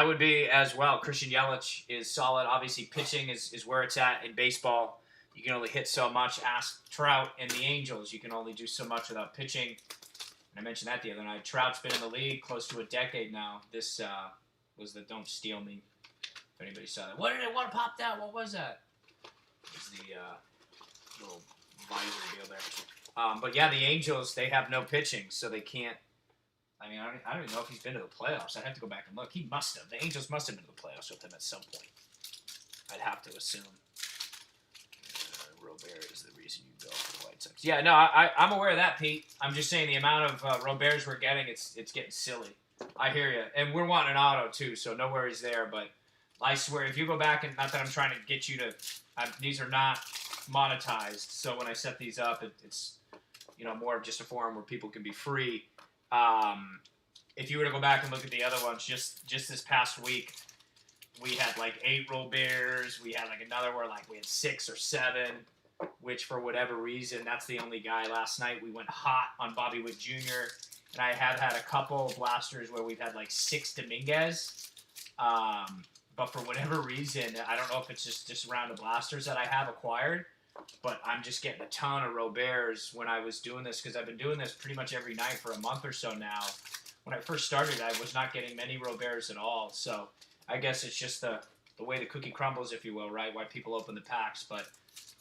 would be as well. Christian Yelich is solid. Obviously, pitching is where it's at in baseball. You can only hit so much. Ask Trout and the Angels. You can only do so much without pitching. And I mentioned that the other night. Trout's been in the league close to a decade now. This was the Don't Steal Me. If anybody saw that. What did it? What popped out? What was that? It was the little visor deal there. But yeah, the Angels, they have no pitching, so they can't. I mean, I don't even know if he's been to the playoffs. I'd have to go back and look. He must have. The Angels must have been to the playoffs with him at some point. I'd have to assume. Robert is the reason you go for the White Sox. Yeah, no, I'm aware of that, Pete. I'm just saying the amount of Roberts we're getting, it's getting silly. I hear you. And we're wanting an auto, too, so no worries there. But I swear, if you go back, and not that I'm trying to get you to, these are not monetized. So when I set these up, it's more of just a forum where people can be free. If you were to go back and look at the other ones, just this past week, we had like 8 Roberts. We had like another where like we had 6 or 7, which for whatever reason, that's the only guy. Last night we went hot on Bobby Witt Jr. And I have had a couple of blasters where we've had like 6 Dominguez. But for whatever reason, I don't know if it's just a round of blasters that I have acquired, but I'm just getting a ton of Roberts when I was doing this, because I've been doing this pretty much every night for a month or so now. When I first started, I was not getting many Roberts at all, so I guess it's just the way the cookie crumbles, if you will, right? Why people open the packs, but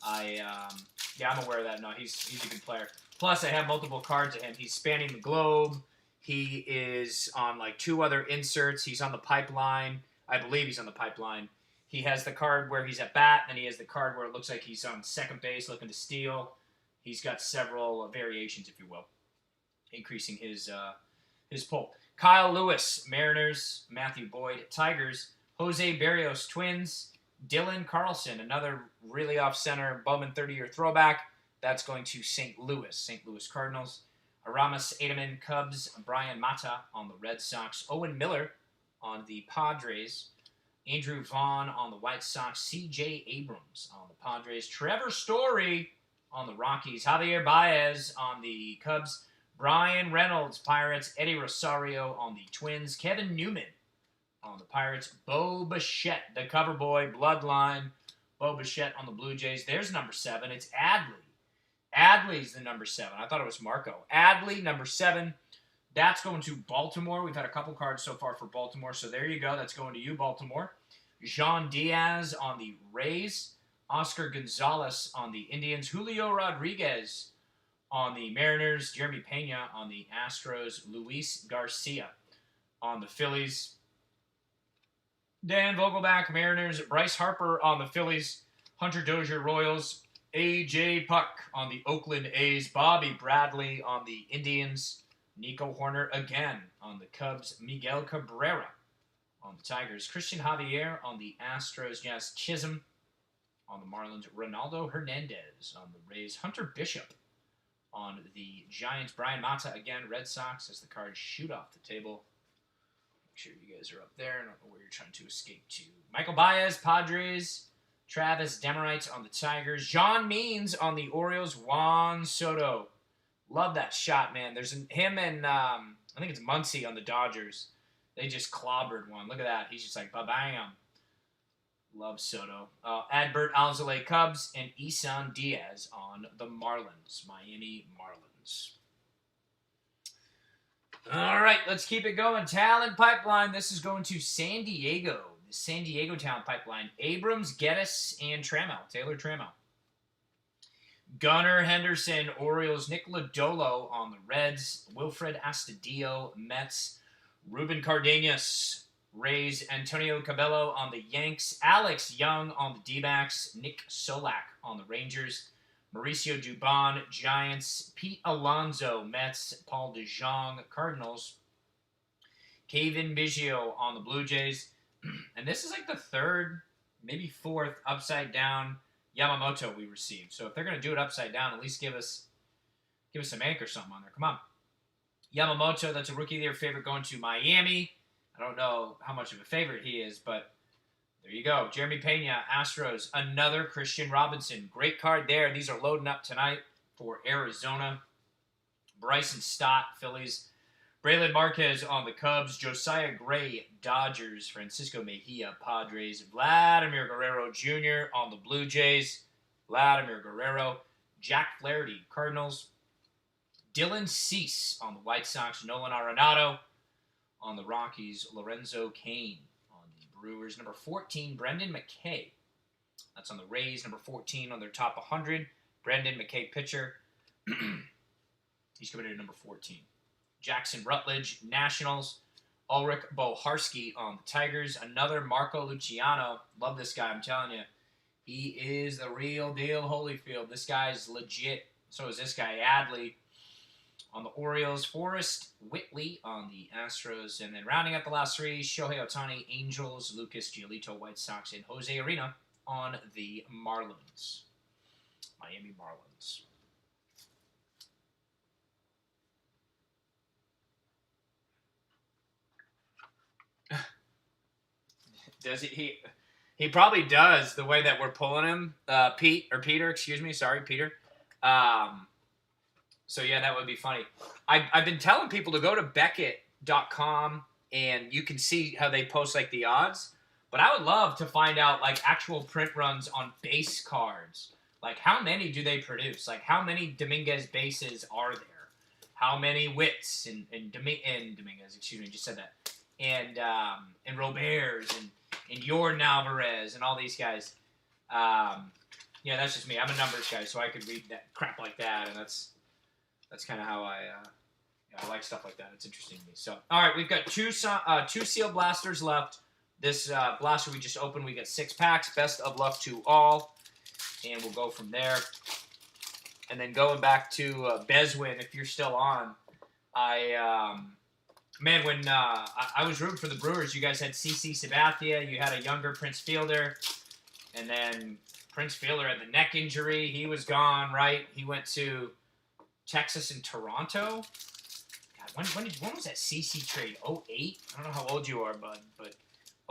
I'm aware of that. No, he's a good player. Plus, I have multiple cards of him. He's spanning the globe. He is on like 2 other inserts. He's on the pipeline. I believe he's on the pipeline. He has the card where he's at bat, and he has the card where it looks like he's on second base looking to steal. He's got several variations, if you will, increasing his pull. Kyle Lewis, Mariners. Matthew Boyd, Tigers. Jose Berrios, Twins. Dylan Carlson, another really off-center Bowman 30-year throwback. That's going to St. Louis Cardinals. Aramis Ademan, Cubs. Brian Mata on the Red Sox. Owen Miller on the Padres. Andrew Vaughn on the White Sox. C.J. Abrams on the Padres. Trevor Story on the Rockies. Javier Baez on the Cubs. Brian Reynolds, Pirates. Eddie Rosario on the Twins. Kevin Newman on the Pirates. Bo Bichette, the cover boy, Bloodline. Bo Bichette on the Blue Jays. There's number 7. It's Adley. Adley's the number 7. I thought it was Marco. Adley, number 7. That's going to Baltimore. We've had a couple cards so far for Baltimore, so there you go. That's going to you, Baltimore. Jean Diaz on the Rays. Oscar Gonzalez on the Indians. Julio Rodriguez on the Mariners. Jeremy Pena on the Astros. Luis Garcia on the Phillies. Dan Vogelbach, Mariners. Bryce Harper on the Phillies. Hunter Dozier, Royals. A.J. Puck on the Oakland A's. Bobby Bradley on the Indians. Nico Horner again on the Cubs. Miguel Cabrera on the Tigers. Christian Javier on the Astros. Yes, Chisholm on the Marlins. Ronaldo Hernandez on the Rays. Hunter Bishop on the Giants. Brian Mata again, Red Sox, as the cards shoot off the table. Make sure you guys are up there. I don't know where you're trying to escape to. Michael Baez, Padres. Travis Demerites on the Tigers. John Means on the Orioles. Juan Soto. Love that shot, man. There's him and I think it's Muncy on the Dodgers. They just clobbered one. Look at that. He's just like, ba-bam. Love Soto. Adbert Alzolay, Cubs, and Isan Diaz on the Marlins. Miami Marlins. All right, let's keep it going. Talent Pipeline. This is going to San Diego. The San Diego Talent Pipeline. Abrams, Geddes, and Trammell. Taylor Trammell. Gunnar Henderson, Orioles. Nick Lodolo on the Reds. Wilfred Astudillo, Mets. Ruben Cardenas, Rays. Antonio Cabello on the Yanks. Alex Young on the D-backs. Nick Solak on the Rangers. Mauricio Dubon, Giants. Pete Alonso, Mets. Paul DeJong, Cardinals. Kevin Biggio on the Blue Jays. And this is like the third, maybe fourth upside down Yamamoto we received. So if they're going to do it upside down, at least give us some ink or something on there. Come on. Yamamoto, that's a Rookie of the Year favorite going to Miami. I don't know how much of a favorite he is, but there you go. Jeremy Pena, Astros. Another Christian Robinson. Great card there. These are loading up tonight for Arizona. Bryson Stott, Phillies. Braylon Marquez on the Cubs. Josiah Gray, Dodgers. Francisco Mejia, Padres. Vladimir Guerrero Jr. on the Blue Jays. Vladimir Guerrero. Jack Flaherty, Cardinals. Dylan Cease on the White Sox. Nolan Arenado on the Rockies. Lorenzo Cain on the Brewers. Number 14, Brendan McKay. That's on the Rays. Number 14 on their top 100. Brendan McKay, pitcher. He's committed to number 14. Jackson Rutledge, Nationals. Ulrich Boharski on the Tigers. Another Marco Luciano. Love this guy, I'm telling you. He is the real deal, Holyfield. This guy's legit. So is this guy, Adley, on the Orioles. Forrest Whitley on the Astros. And then rounding out the last three, Shohei Ohtani, Angels. Lucas Giolito, White Sox. And Jose Arena on the Marlins. Miami Marlins. Does he probably does the way that we're pulling him, Peter, excuse me, sorry, Peter. So yeah, that would be funny. I've been telling people to go to Beckett.com and you can see how they post like the odds. But I would love to find out like actual print runs on base cards. Like how many do they produce? Like how many Dominguez bases are there? How many Wits and Dominguez? Excuse me, just said that. And Roberts and Jordan Alvarez and all these guys. Yeah, that's just me. I'm a numbers guy, so I could read that crap like that, and that's kind of how I like stuff like that. It's interesting to me. So, all right, we've got two sealed blasters left. This blaster we just opened, we got 6 packs. Best of luck to all, and we'll go from there. And then going back to Bezwin, if you're still on, man, when I was rooting for the Brewers, you guys had CC Sabathia, you had a younger Prince Fielder, and then Prince Fielder had the neck injury. He was gone, right? He went to Texas and Toronto. God, when was that CC trade? 08? I don't know how old you are, bud, but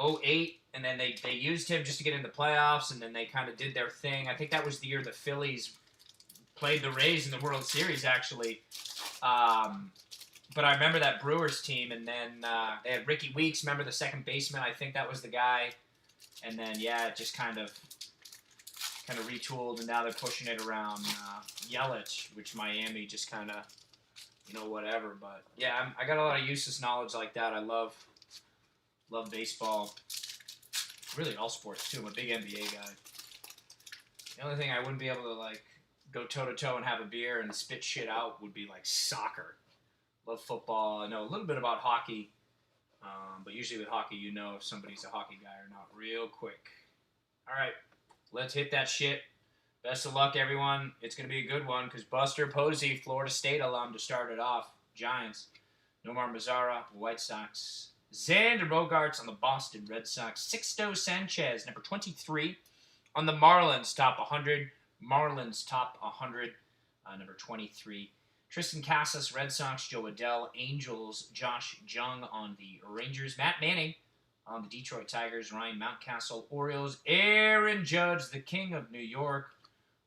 08, and then they used him just to get in the playoffs, and then they kind of did their thing. I think that was the year the Phillies played the Rays in the World Series, actually. But I remember that Brewers team, and then they had Ricky Weeks. Remember the second baseman? I think that was the guy. And then, yeah, it just kind of retooled, and now they're pushing it around Yelich, which Miami just kind of, whatever. But, yeah, I got a lot of useless knowledge like that. I love baseball. Really all sports, too. I'm a big NBA guy. The only thing I wouldn't be able to, go toe-to-toe and have a beer and spit shit out would be, soccer. Love football. I know a little bit about hockey, but usually with hockey, if somebody's a hockey guy or not real quick. All right, let's hit that shit. Best of luck, everyone. It's going to be a good one because Buster Posey, Florida State alum, to start it off. Giants. Nomar Mazara, White Sox. Xander Bogaerts on the Boston Red Sox. Sixto Sanchez, number 23, on the Marlins, top 100. Marlins, top 100, number 23. Tristan Casas, Red Sox. Joe Adell, Angels. Josh Jung on the Rangers. Matt Manning on the Detroit Tigers. Ryan Mountcastle, Orioles. Aaron Judge, the king of New York.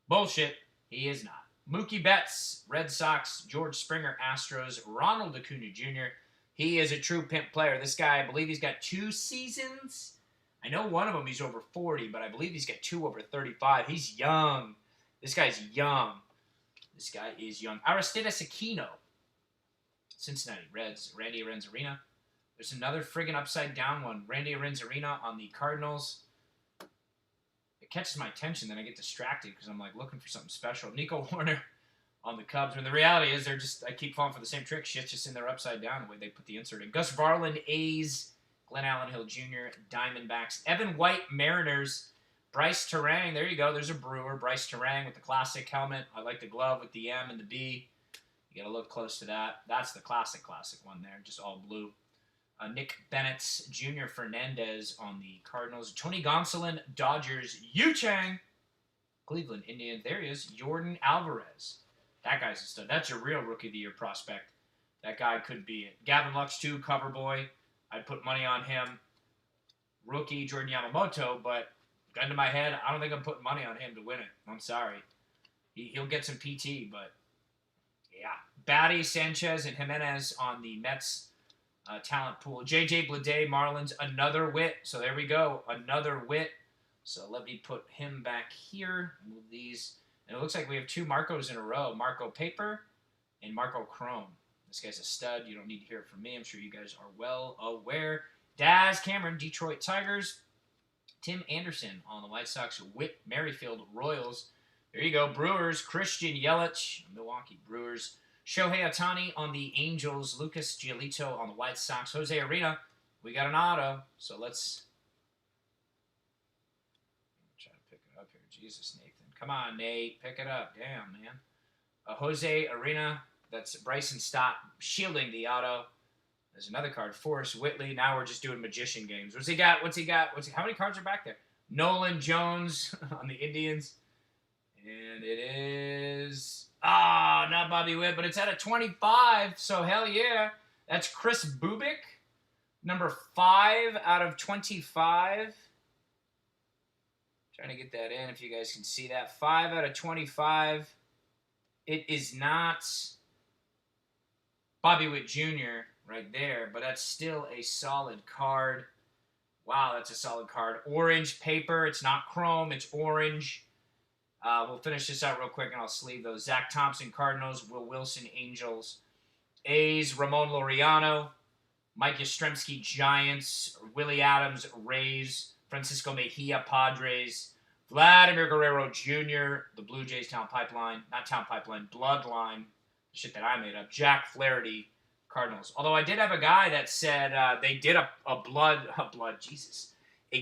Bullshit. He is not. Mookie Betts, Red Sox. George Springer, Astros. Ronald Acuna Jr. He is a true pimp player. This guy, I believe he's got 2 seasons. I know one of them he's over 40, but I believe he's got 2 over 35. He's young. This guy's young. This guy is young. Aristides Aquino, Cincinnati Reds. Randy Arozarena. There's another friggin' upside down one. Randy Arozarena on the Cardinals. It catches my attention, then I get distracted because I'm looking for something special. Nico Warner on the Cubs. When the reality is I keep falling for the same trick. Shit's just in there upside down the way they put the insert in. Gus Varland, A's. Glenn Allen Hill Jr., Diamondbacks. Evan White, Mariners. Bryce Terang, there you go. There's a Brewer. Bryce Terang with the classic helmet. I like the glove with the M and the B. You got to look close to that. That's the classic one there, just all blue. Nick Bennett, Junior Fernandez on the Cardinals. Tony Gonsolin, Dodgers. Yu Chang, Cleveland Indians. There he is. Jordan Alvarez. That guy's a stud. That's your real Rookie of the Year prospect. That guy could be it. Gavin Lux, too, cover boy. I'd put money on him. Rookie, Jordan Yamamoto, but gun to my head, I don't think I'm putting money on him to win it. I'm sorry. He'll get some PT, but yeah. Batty, Sanchez, and Jimenez on the Mets talent pool. J.J. Bleday, Marlins, another Witt. So there we go, another Witt. So let me put him back here. Move these. And it looks like we have 2 Marcos in a row. Marco Paper and Marco Chrome. This guy's a stud. You don't need to hear it from me. I'm sure you guys are well aware. Daz Cameron, Detroit Tigers. Tim Anderson on the White Sox. Whit Merrifield, Royals. There you go. Brewers, Christian Yelich, Milwaukee Brewers. Shohei Ohtani on the Angels. Lucas Giolito on the White Sox. Jose Arena, we got an auto. So let's try to pick it up here. Jesus, Nathan. Come on, Nate. Pick it up. Damn, man. Jose Arena. That's Bryson Stott shielding the auto. There's another card. Forrest Whitley. Now we're just doing magician games. What's he got? How many cards are back there? Nolan Jones on the Indians. And it is... not Bobby Witt, but it's at a 25. So hell yeah. That's Chris Bubik. Number 5 out of 25. Trying to get that in if you guys can see that. 5 out of 25. It is not... Bobby Witt Jr. right there, but that's still a solid card. Wow, that's a solid card. Orange paper. It's not chrome. It's orange. We'll finish this out real quick, and I'll sleeve those. Zach Thompson, Cardinals. Will Wilson, Angels. A's, Ramon Laureano. Mike Yastrzemski, Giants. Willie Adams, Rays. Francisco Mejia, Padres. Vladimir Guerrero Jr., the Blue Jays Town Pipeline. Not Town Pipeline, Bloodline. Shit that I made up. Jack Flaherty, Cardinals. Although I did have a guy that said they did a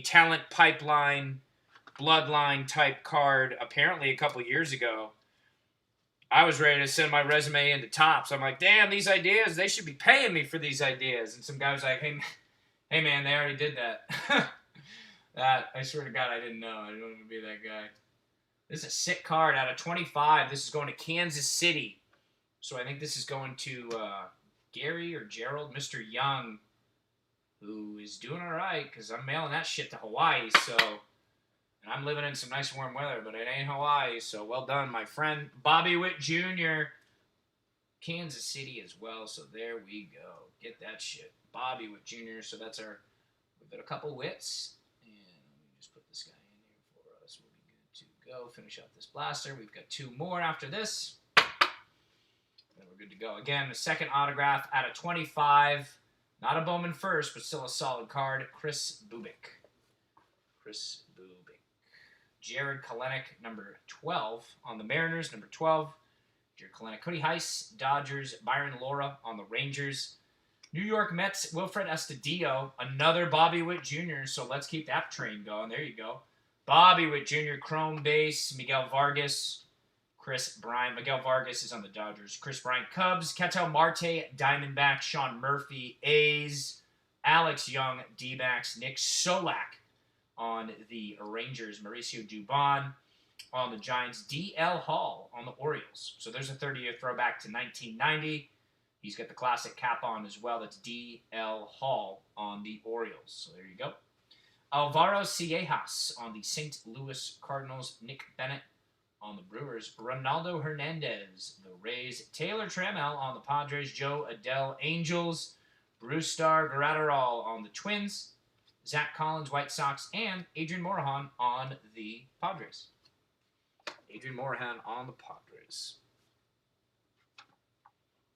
talent pipeline, bloodline type card apparently a couple years ago. I was ready to send my resume into Topps. I'm like, damn, these ideas, they should be paying me for these ideas. And some guy was like, hey man, they already did that. That, I swear to God, I didn't know. I didn't want to be that guy. This is a sick card out of 25. This is going to Kansas City. So I think this is going to Gary or Gerald, Mr. Young, who is doing all right because I'm mailing that shit to Hawaii. So, and I'm living in some nice warm weather, but it ain't Hawaii. So well done, my friend. Bobby Witt Jr., Kansas City as well. So there we go. Get that shit. Bobby Witt Jr. So that's we've got a couple Wits. And let me just put this guy in here for us. We'll be good to go. Finish up this blaster. We've got 2 more after this. And we're good to go. Again, the second autograph out of 25. Not a Bowman first, but still a solid card. Chris Bubik. Jared Kelenic, number 12 on the Mariners. Number 12. Jared Kelenic. Cody Heiss, Dodgers. Byron Laura on the Rangers. New York Mets, Wilfred Astudillo. Another Bobby Witt Jr., so let's keep that train going. There you go. Bobby Witt Jr., Chrome base. Miguel Vargas. Chris Bryant. Miguel Vargas is on the Dodgers. Chris Bryant, Cubs. Ketel Marte, Diamondbacks. Sean Murphy, A's. Alex Young, D-backs. Nick Solak on the Rangers. Mauricio Dubon on the Giants. D.L. Hall on the Orioles. So there's a 30-year throwback to 1990. He's got the classic cap on as well. That's D.L. Hall on the Orioles. So there you go. Alvaro Ciejas on the St. Louis Cardinals. Nick Bennett on the Brewers. Ronaldo Hernandez, the Rays. Taylor Trammell on the Padres. Joe Adele, Angels. Bruce Starr Gratterall on the Twins. Zach Collins, White Sox. And Adrian Morejon on the Padres. Adrian Morejon on the Padres.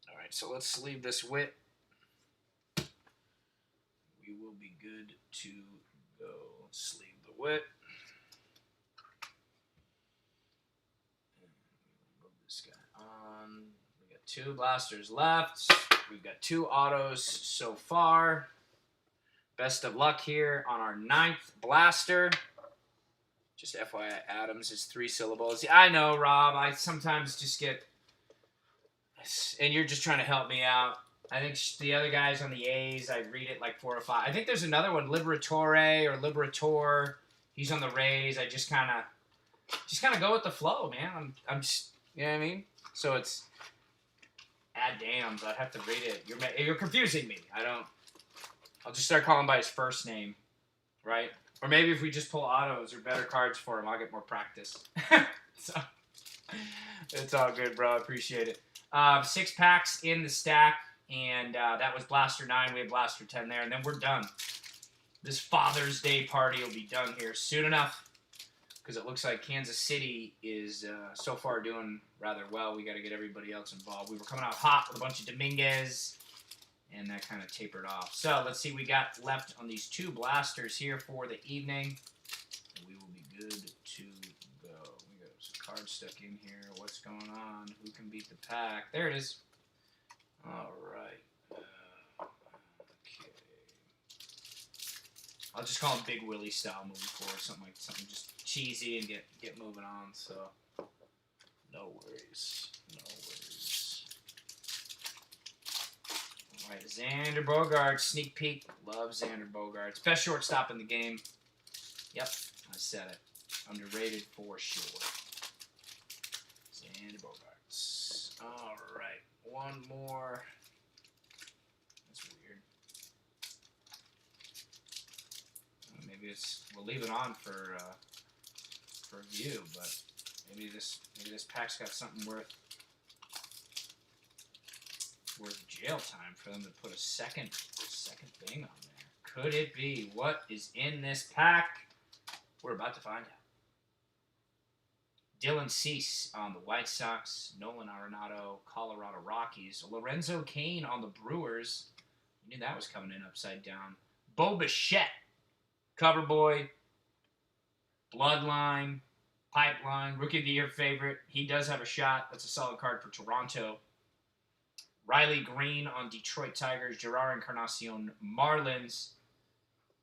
All right, so let's sleeve this Witt. We will be good to go. Sleeve the Witt. Move this guy on. 2 blasters left. We've got 2 autos so far. Best of luck here on our 9th blaster. Just FYI, Adams is 3 syllables. I know, Rob. I sometimes just get... And you're just trying to help me out. I think the other guys on the A's, I read it like 4 or 5. I think there's another one, Liberatore or Liberator. He's on the Rays. I just kind of go with the flow, man. I'm just, you know what I mean? So it's Adams. I'd have to read it. You're confusing me. I'll just start calling him by his first name, right? Or maybe if we just pull autos or better cards for him, I'll get more practice. So it's all good, bro. I appreciate it. 6 packs in the stack, and that was Blaster 9. We have Blaster 10 there, and then we're done. This Father's Day party will be done here soon enough, because it looks like Kansas City is so far doing rather well. We got to get everybody else involved. We were coming out hot with a bunch of Dominguez, and that kind of tapered off. So let's see what we got left on these 2 blasters here for the evening. And we will be good to go. We got some cards stuck in here. What's going on? Who can beat the pack? There it is. All right. Okay. I'll just call him Big Willie style moving forward. Something just cheesy and get moving on. So no worries. No worries. All right, Xander Bogaerts, sneak peek. Love Xander Bogaerts. Best shortstop in the game. Yep, I said it. Underrated for sure. Xander Bogaerts. All right, one more. That's weird. Maybe we'll leave it on for view, but maybe this pack's got something worth jail time for them to put a second thing on there. Could it be? What is in this pack? We're about to find out. Dylan Cease on the White Sox. Nolan Arenado, Colorado Rockies. Lorenzo Cain on the Brewers. We knew that was coming in upside down. Bo Bichette, cover boy, Bloodline, Pipeline, Rookie of the Year favorite. He does have a shot. That's a solid card for Toronto. Riley Green on Detroit Tigers. Gerard Encarnacion Marlins.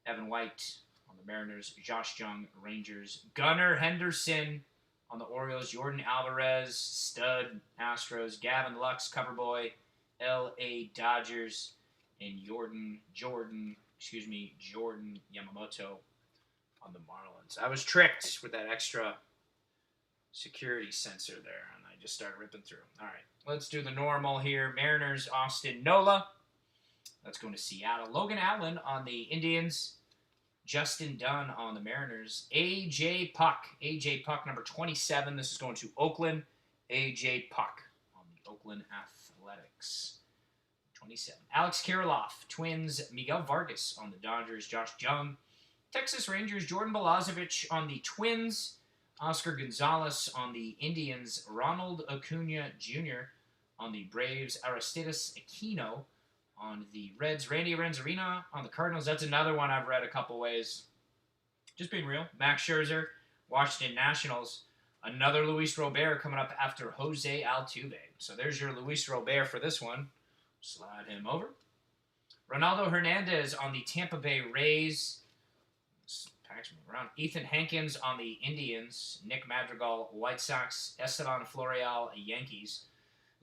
Evan White on the Mariners. Josh Jung Rangers. Gunnar Henderson on the Orioles. Jordan Alvarez, stud Astros. Gavin Lux, cover boy, L.A. Dodgers. And Jordan Yamamoto on the Marlins. I was tricked with that extra security sensor there, and I just started ripping through. All right, let's do the normal here. Mariners, Austin Nola. That's going to Seattle. Logan Allen on the Indians. Justin Dunn on the Mariners. A.J. Puck. A.J. Puck, number 27. This is going to Oakland. A.J. Puck on the Oakland Athletics. 27. Alex Kirilloff. Twins. Miguel Vargas on the Dodgers. Josh Jung. Texas Rangers. Jordan Balazovic on the Twins. Oscar Gonzalez on the Indians. Ronald Acuna Jr. on the Braves. Aristides Aquino on the Reds. Randy Arozarena on the Cardinals. That's another one I've read a couple ways. Just being real. Max Scherzer, Washington Nationals. Another Luis Robert coming up after Jose Altuve. So there's your Luis Robert for this one. Slide him over. Ronaldo Hernandez on the Tampa Bay Rays. This pack's moving around. Ethan Hankins on the Indians. Nick Madrigal, White Sox. Esteban Florial, Yankees.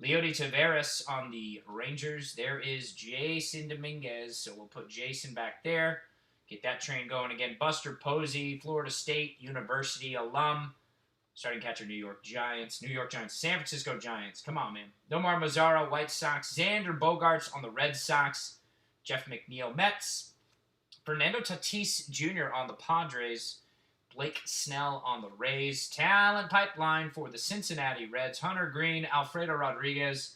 Leody Taveras on the Rangers. There is Jason Dominguez, so we'll put Jason back there. Get that train going again. Buster Posey, Florida State University alum. Starting catcher, New York Giants. San Francisco Giants. Come on, man. Nomar Mazara, White Sox. Xander Bogaerts on the Red Sox. Jeff McNeil, Mets. Fernando Tatis Jr. on the Padres. Blake Snell on the Rays. Talent pipeline for the Cincinnati Reds. Hunter Green, Alfredo Rodriguez,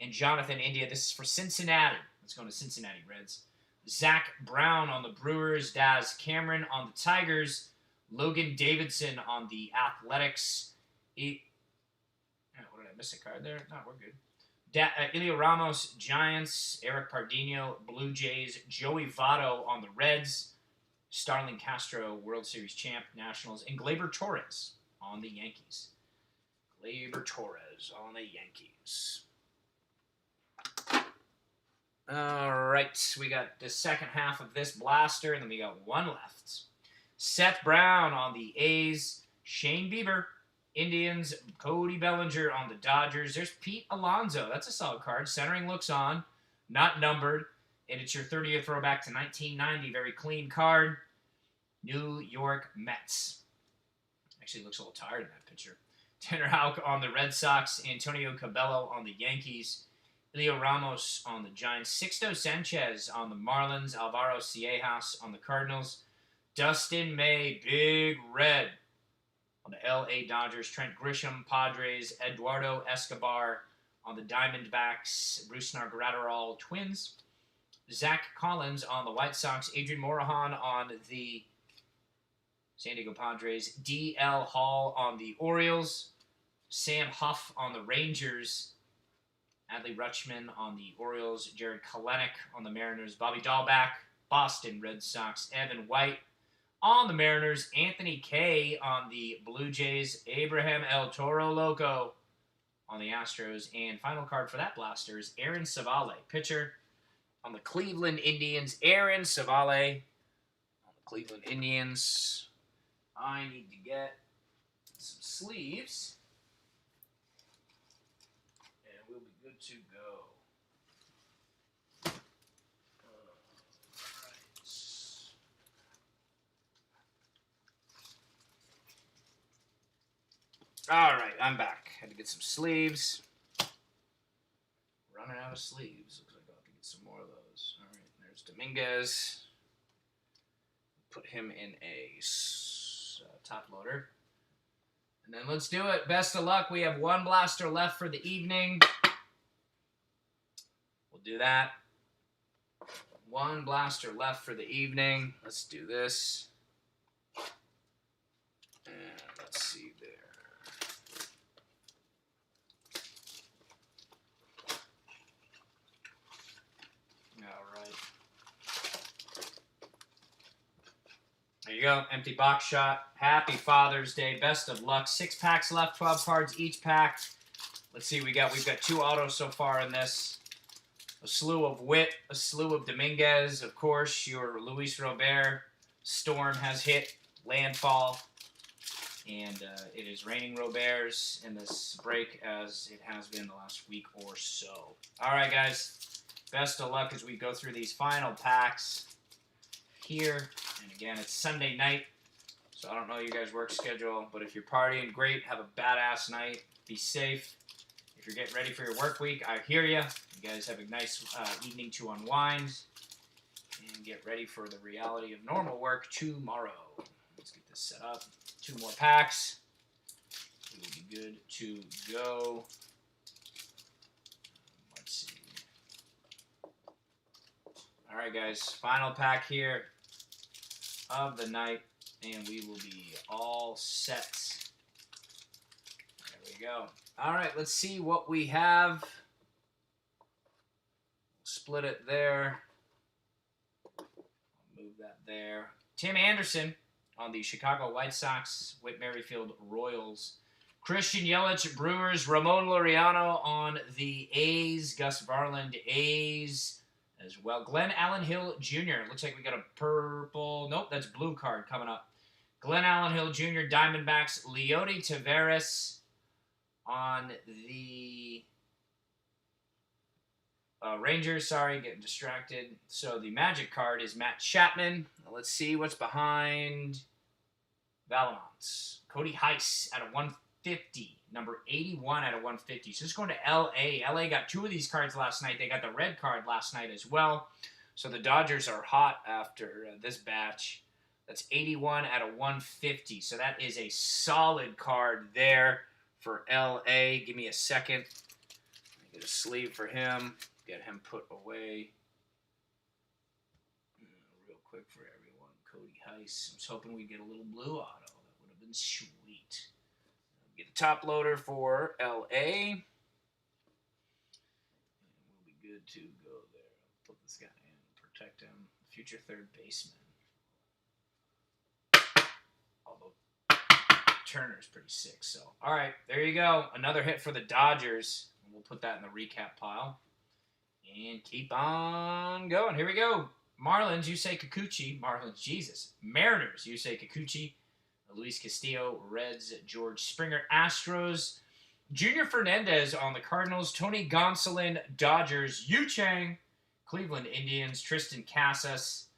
and Jonathan India. This is for Cincinnati. Let's go to Cincinnati Reds. Zach Brown on the Brewers. Daz Cameron on the Tigers. Logan Davidson on the Athletics. What did I miss a card there? No, we're good. Ilya Ramos, Giants. Eric Pardinho, Blue Jays. Joey Votto on the Reds. Starling Castro, World Series champ, Nationals, and Gleyber Torres on the Yankees. Gleyber Torres on the Yankees. All right, we got the second half of this blaster, and then we got one left. Seth Brown on the A's, Shane Bieber, Indians, Cody Bellinger on the Dodgers. There's Pete Alonso. That's a solid card. Centering looks on, not numbered, and it's your 30th throwback to 1990. Very clean card. New York Mets. Actually looks a little tired in that picture. Tanner Houck on the Red Sox, Antonio Cabello on the Yankees, Leo Ramos on the Giants, Sixto Sanchez on the Marlins, Alvaro Ciejas on the Cardinals, Dustin May, Big Red on the L.A. Dodgers, Trent Grisham, Padres, Eduardo Escobar on the Diamondbacks, Brusnar Graterol, Twins, Zach Collins on the White Sox, Adrian Morejon on the San Diego Padres, D.L. Hall on the Orioles, Sam Huff on the Rangers, Adley Rutschman on the Orioles, Jared Kelenic on the Mariners, Bobby Dahlback, Boston Red Sox, Evan White on the Mariners, Anthony Kay on the Blue Jays, Abraham El Toro Loco on the Astros, and final card for that blaster is Aaron Savale, pitcher on the Cleveland Indians. Aaron Savale on the Cleveland Indians. I need to get some sleeves, and we'll be good to go. All right, I'm back. Had to get some sleeves. Running out of sleeves. Looks like I'll have to get some more of those. All right, there's Dominguez. Put him in a top loader. And then let's do it. Best of luck. We have one blaster left for the evening. We'll do that. One blaster left for the evening. Let's do this. And let's see there. There you go. Empty box shot. Happy Father's Day. Best of luck. 6 packs left. 12 cards each pack. Let's see. We've got 2 autos so far in this. A slew of Witt. A slew of Dominguez. Of course, your Luis Robert. Storm has hit landfall. And it is raining Roberts in this break as it has been the last week or so. All right, guys. Best of luck as we go through these final packs here. And again, it's Sunday night, so I don't know you guys' work schedule, but if you're partying, great. Have a badass night. Be safe. If you're getting ready for your work week, I hear you. You guys have a nice evening to unwind and get ready for the reality of normal work tomorrow. Let's get this set up. 2 more packs. We will be good to go. Let's see. All right, guys. Final pack here of the night, and we will be all set. There we go. All right, let's see what we have. Split it there. I'll move that there. Tim Anderson on the Chicago White Sox, Whit Merrifield Royals. Christian Yelich Brewers, Ramon Laureano on the A's, Gus Varland A's as well. Glenn Allen Hill Jr. Looks like we got a purple. Nope, that's blue card coming up. Glenn Allen Hill Jr. Diamondbacks. Leody Taveras on the Rangers. Sorry, getting distracted. So the Magic card is Matt Chapman. Let's see what's behind Valamont. Cody Heiss at a 150. Number 81 out of 150. So just going to L.A. L.A. got 2 of these cards last night. They got the red card last night as well. So the Dodgers are hot after this batch. That's 81 out of 150. So that is a solid card there for L.A. Give me a second. Get a sleeve for him. Get him put away. Real quick for everyone. Cody Heiss. I was hoping we'd get a little blue auto. That would have been sweet. Get the top loader for L.A. And we'll be good to go there. Put this guy in. Protect him. Future third baseman. Although Turner's pretty sick. So, all right. There you go. Another hit for the Dodgers. We'll put that in the recap pile. And keep on going. Here we go. Marlins, Yusei Kikuchi. Marlins, Jesus. Mariners, Yusei Kikuchi. Luis Castillo. Reds, George Springer. Astros, Junior Fernandez on the Cardinals. Tony Gonsolin, Dodgers. Yu Chang, Cleveland Indians. Tristan Casas.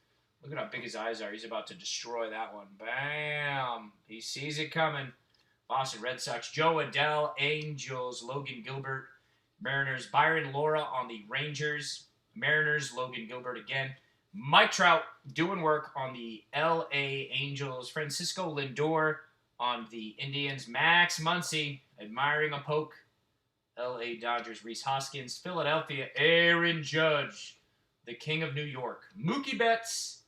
Look at how big his eyes are. He's about to destroy that one. Bam. He sees it coming. Boston Red Sox. Joe Adell, Angels. Logan Gilbert, Mariners. Byron Laura on the Rangers. Mariners. Logan Gilbert again. Mike Trout doing work on the L.A. Angels. Francisco Lindor on the Indians. Max Muncy admiring a poke. L.A. Dodgers. Rhys Hoskins. Philadelphia. Aaron Judge, the king of New York. Mookie Betts,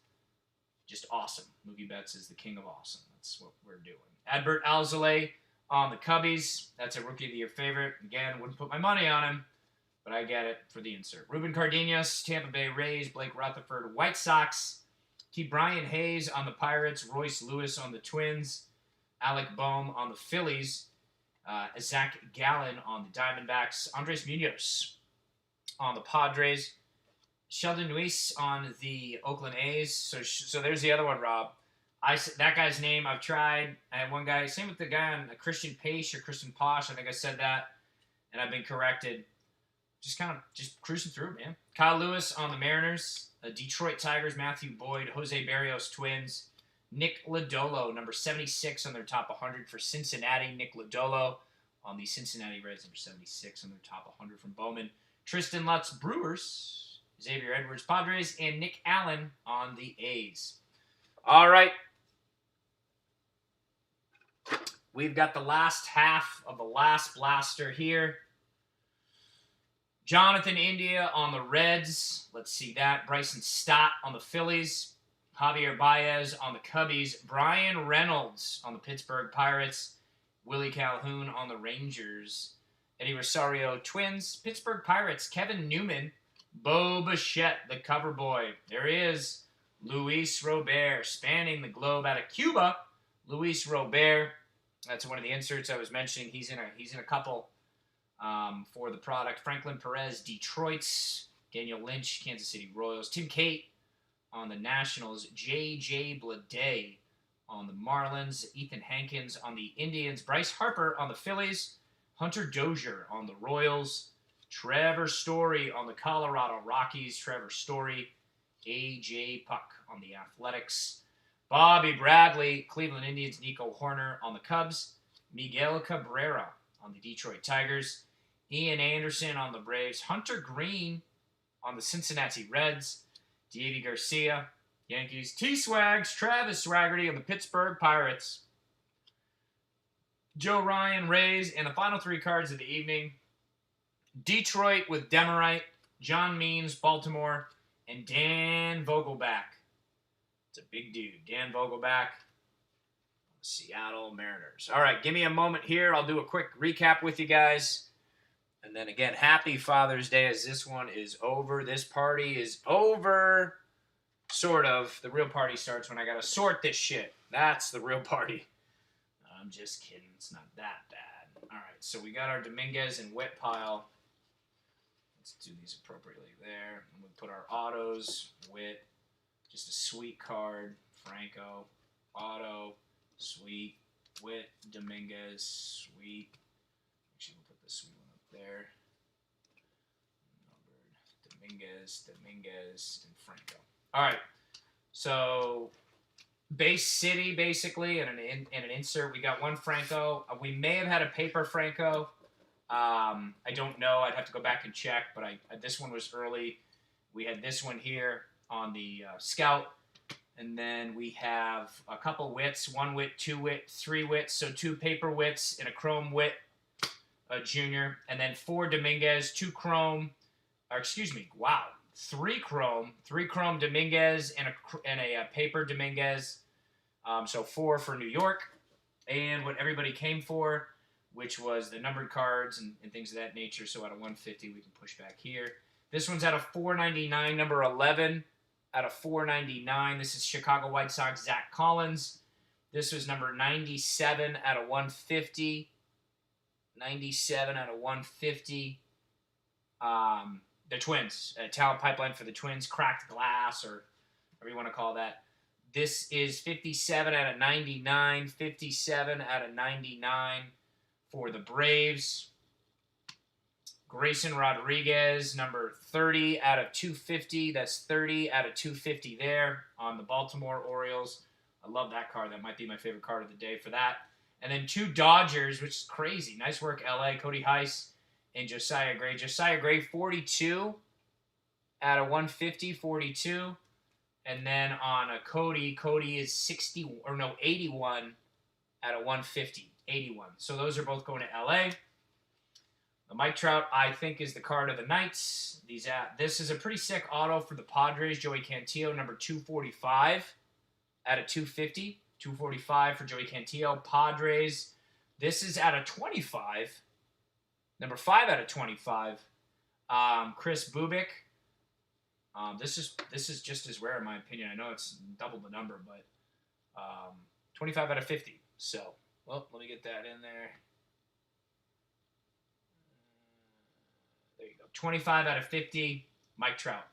just awesome. Mookie Betts is the king of awesome. That's what we're doing. Adbert Alzolay on the Cubbies. That's a Rookie of the Year favorite. Again, wouldn't put my money on him, but I get it for the insert. Ruben Cardenas, Tampa Bay Rays. Blake Rutherford, White Sox. Brian Hayes on the Pirates. Royce Lewis on the Twins. Alec Boehm on the Phillies. Zach Gallen on the Diamondbacks. Andres Munoz on the Padres. Sheldon Neuse on the Oakland A's. So there's the other one, Rob. That guy's name I've tried. I had one guy, same with the guy on Christian Pache or Christian Posh. I think I said that, and I've been corrected. Just cruising through, man. Kyle Lewis on the Mariners. Detroit Tigers, Matthew Boyd. Jose Barrios, Twins. Nick Lodolo, number 76 on their top 100 for Cincinnati. Nick Lodolo on the Cincinnati Reds, number 76 on their top 100 from Bowman. Tristan Lutz, Brewers. Xavier Edwards, Padres. And Nick Allen on the A's. All right. We've got the last half of the last blaster here. Jonathan India on the Reds. Let's see that. Bryson Stott on the Phillies. Javier Baez on the Cubbies. Brian Reynolds on the Pittsburgh Pirates. Willie Calhoun on the Rangers. Eddie Rosario, Twins. Pittsburgh Pirates. Kevin Newman. Bo Bichette, the cover boy. There he is. Luis Robert, spanning the globe out of Cuba. Luis Robert. That's one of the inserts I was mentioning. He's in a couple for the product. Franklin Perez, Detroit's. Daniel Lynch, Kansas City Royals. Tim Cate on the Nationals. J.J. Bleday on the Marlins. Ethan Hankins on the Indians. Bryce Harper on the Phillies. Hunter Dozier on the Royals. Trevor Story on the Colorado Rockies. Trevor Story. A.J. Puck on the Athletics. Bobby Bradley, Cleveland Indians. Nico Horner on the Cubs. Miguel Cabrera on the Detroit Tigers. Ian Anderson on the Braves. Hunter Green on the Cincinnati Reds. Deivi Garcia, Yankees. T-Swags, Travis Swaggerty on the Pittsburgh Pirates. Joe Ryan, Rays, and the final three cards of the evening. Detroit with Demerite. John Means, Baltimore. And Dan Vogelback. It's a big dude. Dan Vogelback, Seattle Mariners. All right, give me a moment here. I'll do a quick recap with you guys. And then again, happy Father's Day as this one is over. This party is over. Sort of. The real party starts when I got to sort this shit. That's the real party. I'm just kidding. It's not that bad. All right, so we got our Dominguez and Witt pile. Let's do these appropriately there. And we put our autos, Witt, just a sweet card, Franco, auto, sweet, Witt, Dominguez, sweet. Actually, we'll put the sweet one up there. Numbered, Dominguez, and Franco. All right, so base city, basically, and an insert. We got one Franco. We may have had a paper Franco. I don't know. I'd have to go back and check, but this one was early. We had this one here on the Scout, and then we have a couple Wits, 1 Wit, 2 Wit, 3 Wits, so 2 paper Wits and a chrome Wit, junior, and then 4 Dominguez, 2 chrome, or excuse me, wow, 3 chrome Dominguez and a paper Dominguez, so 4 for New York, and what everybody came for, which was the numbered cards and things of that nature. So out of 150, we can push back here. This one's out of 499, number 11 out of 499. This is Chicago White Sox, Zach Collins. This was number 97 out of 150. 97 out of 150. The Twins. Talent pipeline for the Twins. Cracked glass, or whatever you want to call that. This is 57 out of 99. 57 out of 99 for the Braves. Grayson Rodriguez, number 30 out of 250. That's 30 out of 250 there on the Baltimore Orioles. I love that card. That might be my favorite card of the day for that. And then 2 Dodgers, which is crazy. Nice work, LA. Cody Heiss and Josiah Gray. Josiah Gray, 42 out of 150, 42. And then on a Cody is 81 out of 150, 81. So those are both going to LA. The Mike Trout, I think, is the card of the night. This is a pretty sick auto for the Padres. Joey Cantillo, number 245 out of 250. 245 for Joey Cantillo. Padres, this is out of 25. Number 5 out of 25. Chris Bubik. This is just as rare in my opinion. I know it's double the number, but 25 out of 50. So, well, let me get that in there. There you go. 25 out of 50, Mike Trout.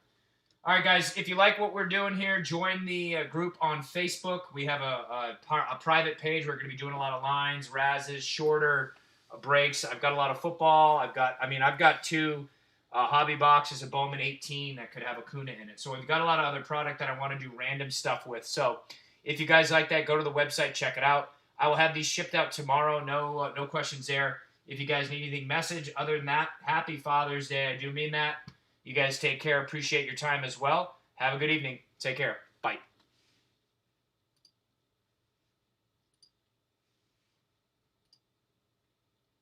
All right, guys, if you like what we're doing here, join the group on Facebook. We have a private page. We're going to be doing a lot of lines, razzes, shorter breaks. I've got a lot of football. I've got 2 hobby boxes of Bowman 18 that could have Acuna in it. So we've got a lot of other product that I want to do random stuff with. So if you guys like that, go to the website, check it out. I will have these shipped out tomorrow. No questions there. If you guys need anything, message. Other than that, happy Father's Day. I do mean that. You guys take care. Appreciate your time as well. Have a good evening. Take care. Bye.